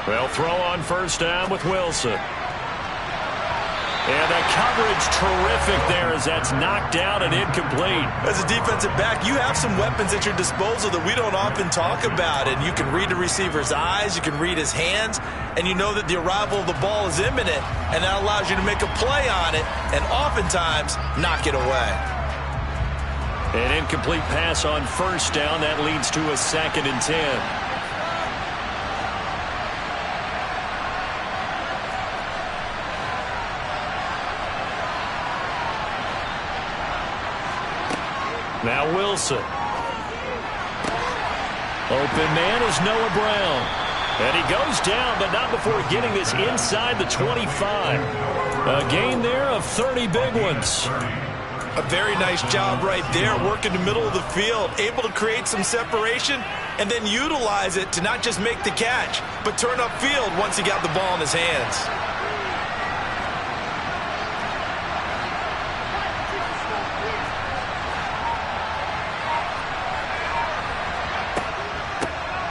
They'll throw on 1st down with Wilson. And the coverage terrific there as that's knocked down and incomplete. As a defensive back, you have some weapons at your disposal that we don't often talk about. And you can read the receiver's eyes, you can read his hands, and you know that the arrival of the ball is imminent. And that allows you to make a play on it and oftentimes knock it away. An incomplete pass on 1st down. That leads to a 2nd and 10. Now Wilson. Open man is Noah Brown. And he goes down, but not before getting this inside the 25. A gain there of 30 big ones. A very nice job right there, working the middle of the field, able to create some separation and then utilize it to not just make the catch, but turn upfield once he got the ball in his hands.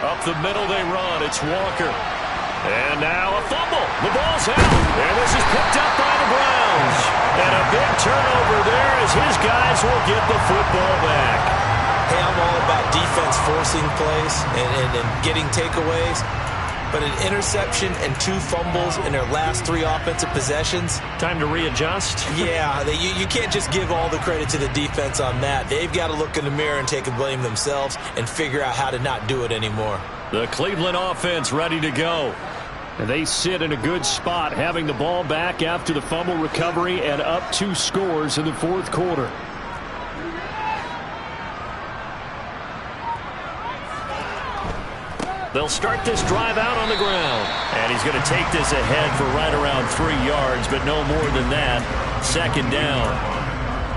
Up the middle they run. It's Walker. And now a fumble. The ball's out. And this is picked up by the Browns. And a big turnover there as his guys will get the football back. Hey, I'm all about defense forcing plays and getting takeaways. But an interception and 2 fumbles in their last 3 offensive possessions. Time to readjust? Yeah, you can't just give all the credit to the defense on that. They've got to look in the mirror and take a blame themselves and figure out how to not do it anymore. The Cleveland offense ready to go. And they sit in a good spot, having the ball back after the fumble recovery and up 2 scores in the 4th quarter. They'll start this drive out on the ground. And he's going to take this ahead for right around 3 yards, but no more than that. 2nd down.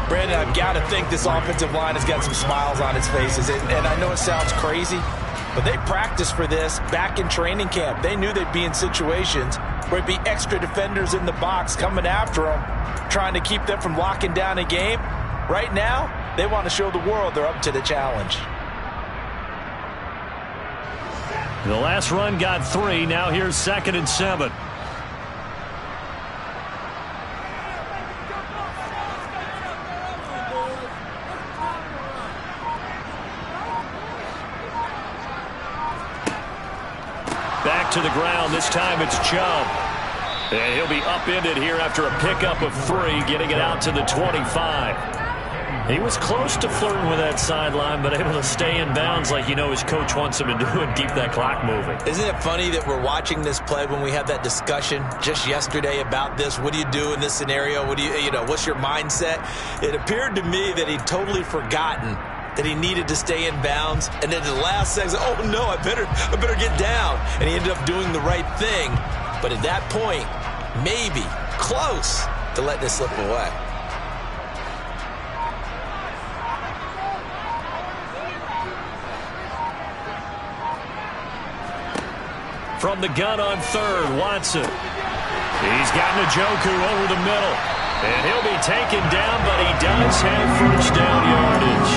Brandon, I've got to think this offensive line has got some smiles on its faces. And I know it sounds crazy, but they practiced for this back in training camp. They knew they'd be in situations where it'd be extra defenders in the box coming after them, trying to keep them from locking down a game. Right now, they want to show the world they're up to the challenge. The last run got 3. Now here's 2nd and 7. Back to the ground. This time it's Chubb. And he'll be upended here after a pickup of 3, getting it out to the 25. He was close to flirting with that sideline, but able to stay in bounds like his coach wants him to do and keep that clock moving. Isn't it funny that we're watching this play when we had that discussion just yesterday about this? What do you do in this scenario? What do what's your mindset? It appeared to me that he'd totally forgotten that he needed to stay in bounds, and then at the last second, oh no, I better get down. And he ended up doing the right thing. But at that point, maybe close to letting it slip away. From the gun on 3rd, Watson. He's got Njoku over the middle. And he'll be taken down, but he does have 1st down yardage.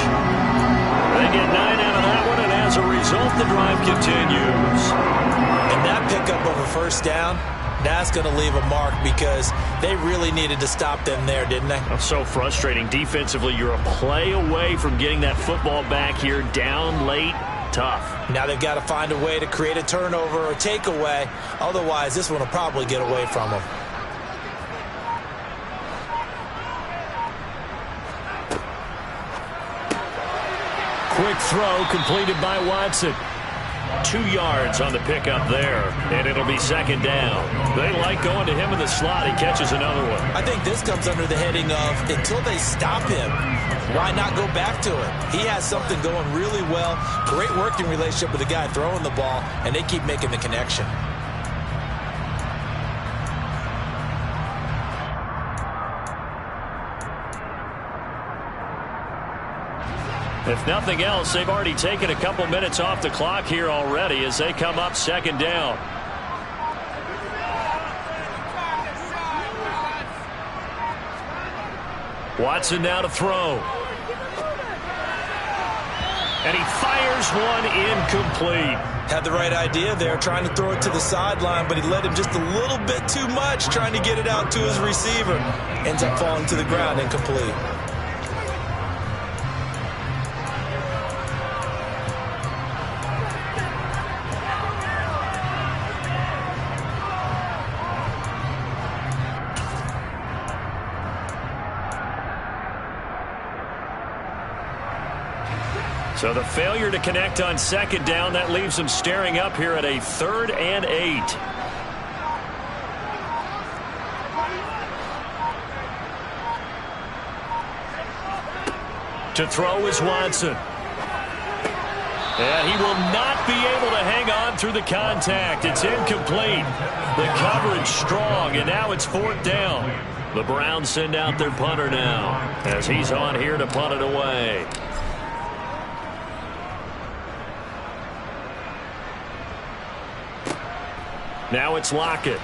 They get 9 out of that one, and as a result, the drive continues. And that pickup of a 1st down, that's going to leave a mark because they really needed to stop them there, didn't they? That's so frustrating. Defensively, you're a play away from getting that football back here, down late. Tough. Now they've got to find a way to create a turnover or takeaway. Otherwise, this one will probably get away from them. Quick throw completed by Watson. 2 yards on the pickup there, and it'll be second down. They like going to him in the slot. He catches another one. I think this comes under the heading of until they stop him, why not go back to him? He has something going really well, great working relationship with the guy throwing the ball, and they keep making the connection. If nothing else, they've already taken a couple minutes off the clock here already as they come up second down. Watson now to throw. And he fires one incomplete. Had the right idea there, trying to throw it to the sideline, but he led him just a little bit too much, trying to get it out to his receiver. Ends up falling to the ground, incomplete. So the failure to connect on second down, that leaves them staring up here at a 3rd and 8. To throw is Watson. And he will not be able to hang on through the contact. It's incomplete. The coverage strong, and now it's 4th down. The Browns send out their punter now as he's on here to punt it away. Now it's Lockett.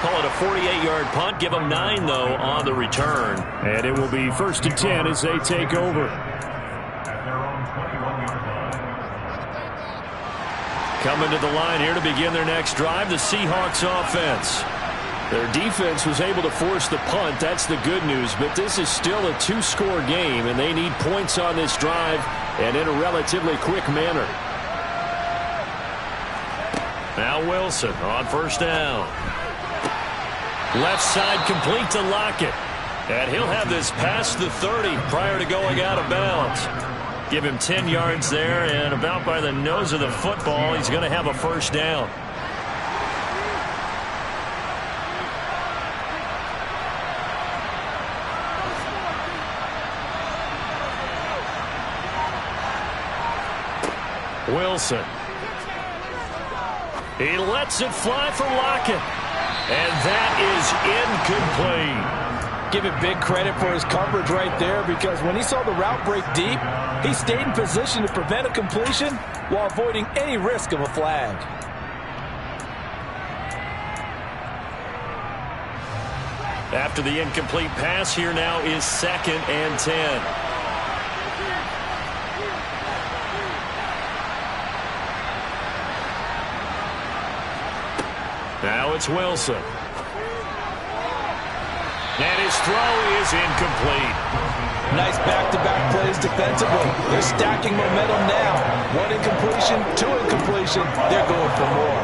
Call it a 48-yard punt. Give them 9, though, on the return. And it will be 1st and 10 as they take over. Coming to the line here to begin their next drive, the Seahawks offense. Their defense was able to force the punt. That's the good news. But this is still a 2-score game, and they need points on this drive and in a relatively quick manner. Now Wilson on 1st down. Left side complete to Lockett. And he'll have this past the 30 prior to going out of bounds. Give him 10 yards there, and about by the nose of the football, he's going to have a 1st down. Wilson. He lets it fly for Lockett. And that is incomplete. Give him big credit for his coverage right there, because when he saw the route break deep, he stayed in position to prevent a completion while avoiding any risk of a flag. After the incomplete pass, here now is 2nd and 10. Now it's Wilson. And his throw is incomplete. Nice back-to-back plays defensively. They're stacking momentum now. 1 incompletion, 2 incompletion. They're going for more.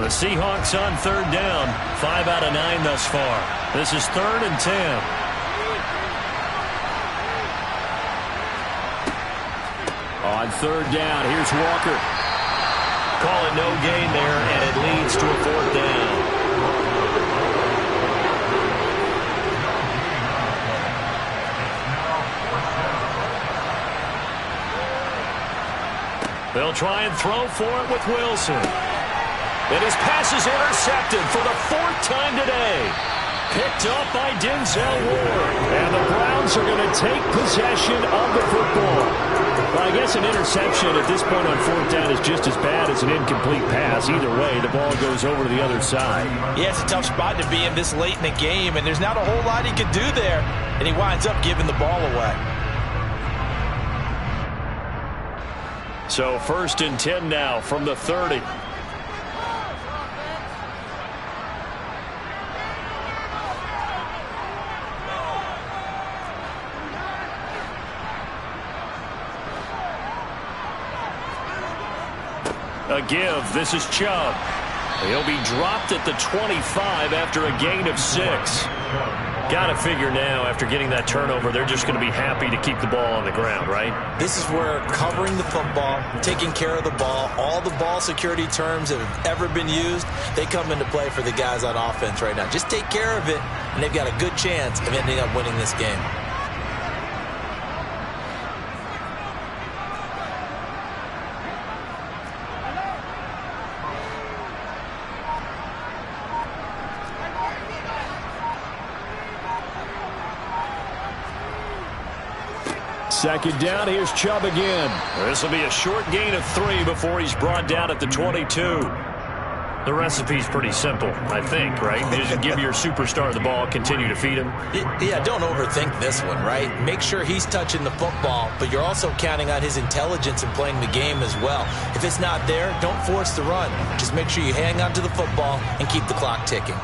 The Seahawks on 3rd down. 5 out of 9 thus far. This is 3rd and 10. On 3rd down, here's Walker. Call it no gain there, and it leads to a 4th down. They'll try and throw for it with Wilson. And his pass is intercepted for the 4th time today. Picked up by Denzel Ward. And the Browns are going to take possession of the football. Well, I guess an interception at this point on 4th down is just as bad as an incomplete pass. Either way, the ball goes over to the other side. Yeah, it's a tough spot to be in this late in the game, and there's not a whole lot he could do there, and he winds up giving the ball away. So 1st and 10 now from the 30. A give. This is Chubb. He'll be dropped at the 25 after a gain of 6. Got to figure now, after getting that turnover, they're just going to be happy to keep the ball on the ground, right? This is where covering the football, taking care of the ball, all the ball security terms that have ever been used, they come into play for the guys on offense right now. Just take care of it, and they've got a good chance of ending up winning this game. Second down, here's Chubb again. This will be a short gain of 3 before he's brought down at the 22. The recipe's pretty simple, I think, right? You just give your superstar the ball, continue to feed him. Yeah, don't overthink this one, right? Make sure he's touching the football, but you're also counting on his intelligence in playing the game as well. If it's not there, don't force the run. Just make sure you hang on to the football and keep the clock ticking.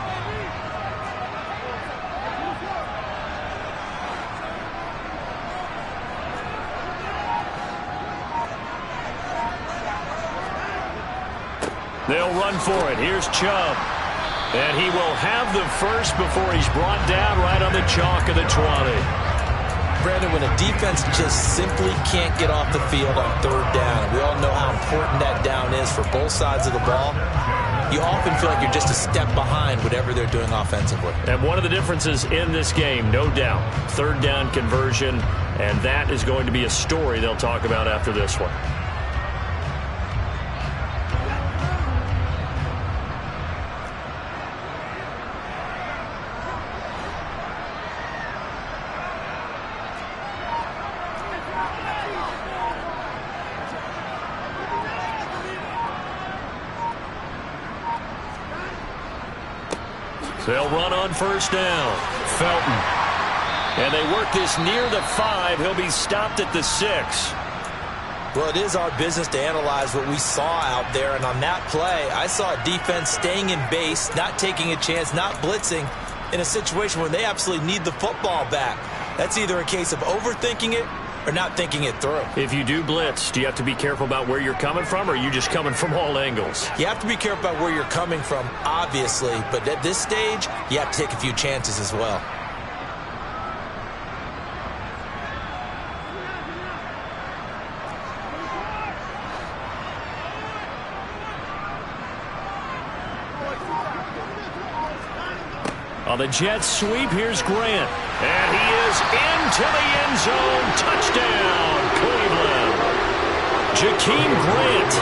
They'll run for it. Here's Chubb. And he will have the first before he's brought down right on the chalk of the 20. Brandon, when a defense just simply can't get off the field on third down, and we all know how important that down is for both sides of the ball, you often feel like you're just a step behind whatever they're doing offensively. And one of the differences in this game, no doubt, third down conversion, and that is going to be a story they'll talk about after this one. They'll run on first down. Felton. And they work this near the 5. He'll be stopped at the 6. Well, it is our business to analyze what we saw out there. And on that play, I saw a defense staying in base, not taking a chance, not blitzing in a situation where they absolutely need the football back. That's either a case of overthinking it or not thinking it through. If you do blitz, do you have to be careful about where you're coming from, or are you just coming from all angles? You have to be careful about where you're coming from, obviously, but at this stage, you have to take a few chances as well. On the Jets sweep, here's Grant. And he is into the end zone. Touchdown, Cleveland. Jakeem Grant,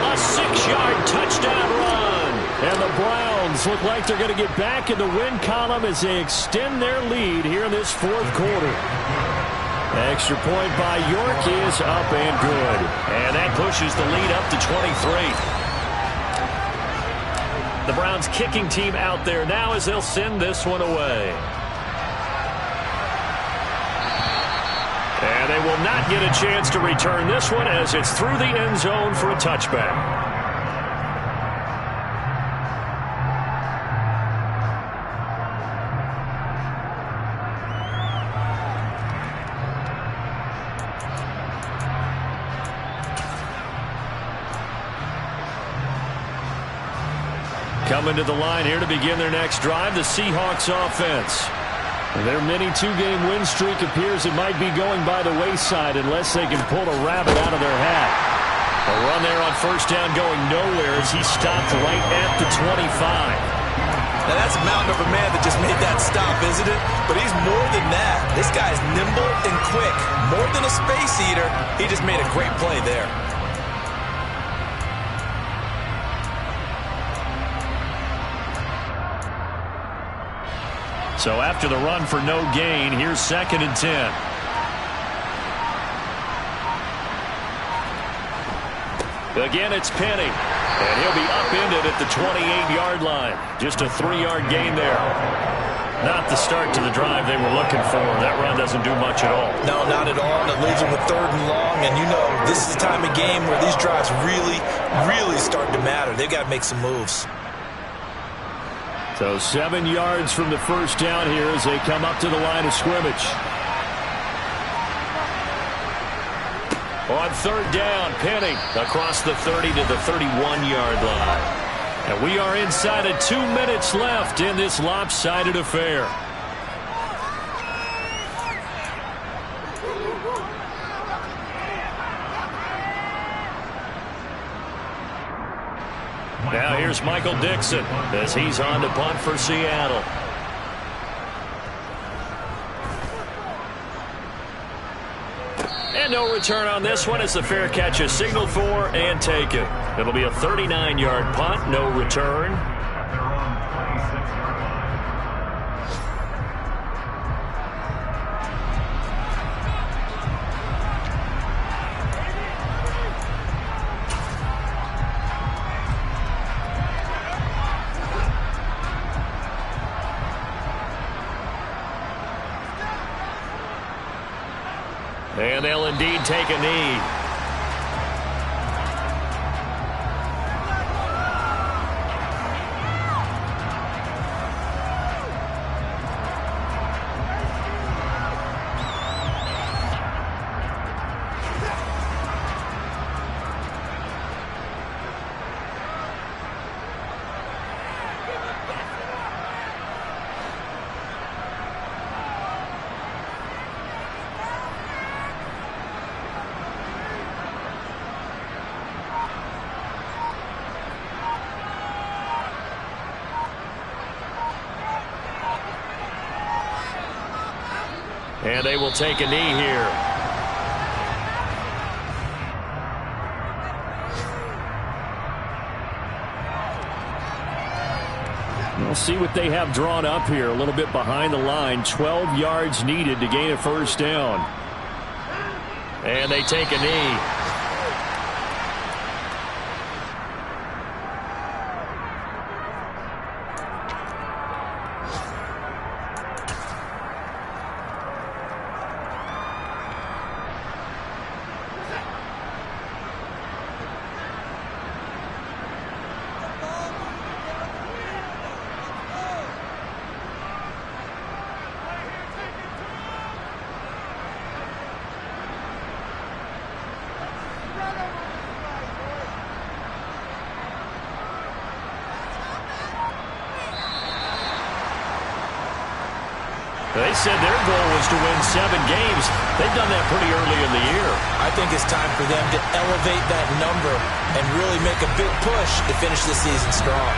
a 6-yard touchdown run. And the Browns look like they're going to get back in the win column as they extend their lead here in this fourth quarter. Extra point by York is up and good. And that pushes the lead up to 23. The Browns kicking team out there now as they'll send this one away. And they will not get a chance to return this one as it's through the end zone for a touchback. Coming to the line here to begin their next drive, the Seahawks offense. Their mini 2-game win streak appears it might be going by the wayside unless they can pull a rabbit out of their hat. A run there on first down going nowhere as he stopped right at the 25. Now that's a mountain of a man that just made that stop, isn't it? But he's more than that. This guy's nimble and quick. More than a space eater, he just made a great play there. So after the run for no gain, here's 2nd and 10. Again, it's Penny. And he'll be upended at the 28-yard line. Just a 3-yard gain there. Not the start to the drive they were looking for. That run doesn't do much at all. No, not at all. And it leaves them with 3rd and long. And you know, this is the time of game where these drives really, really start to matter. They've got to make some moves. So 7 yards from the first down here as they come up to the line of scrimmage. On 3rd down, Penny across the 30 to the 31-yard line. And we are inside of 2 minutes left in this lopsided affair. Now here's Michael Dixon as he's on to punt for Seattle. And no return on this one as the fair catch is signaled for and taken. It'll be a 39-yard punt, no return. And they'll indeed take a knee. And they will take a knee here. We'll see what they have drawn up here. A little bit behind the line. 12 yards needed to gain a first down. And they take a knee. They said their goal was to win 7 games. They've done that pretty early in the year. I think it's time for them to elevate that number and really make a big push to finish the season strong.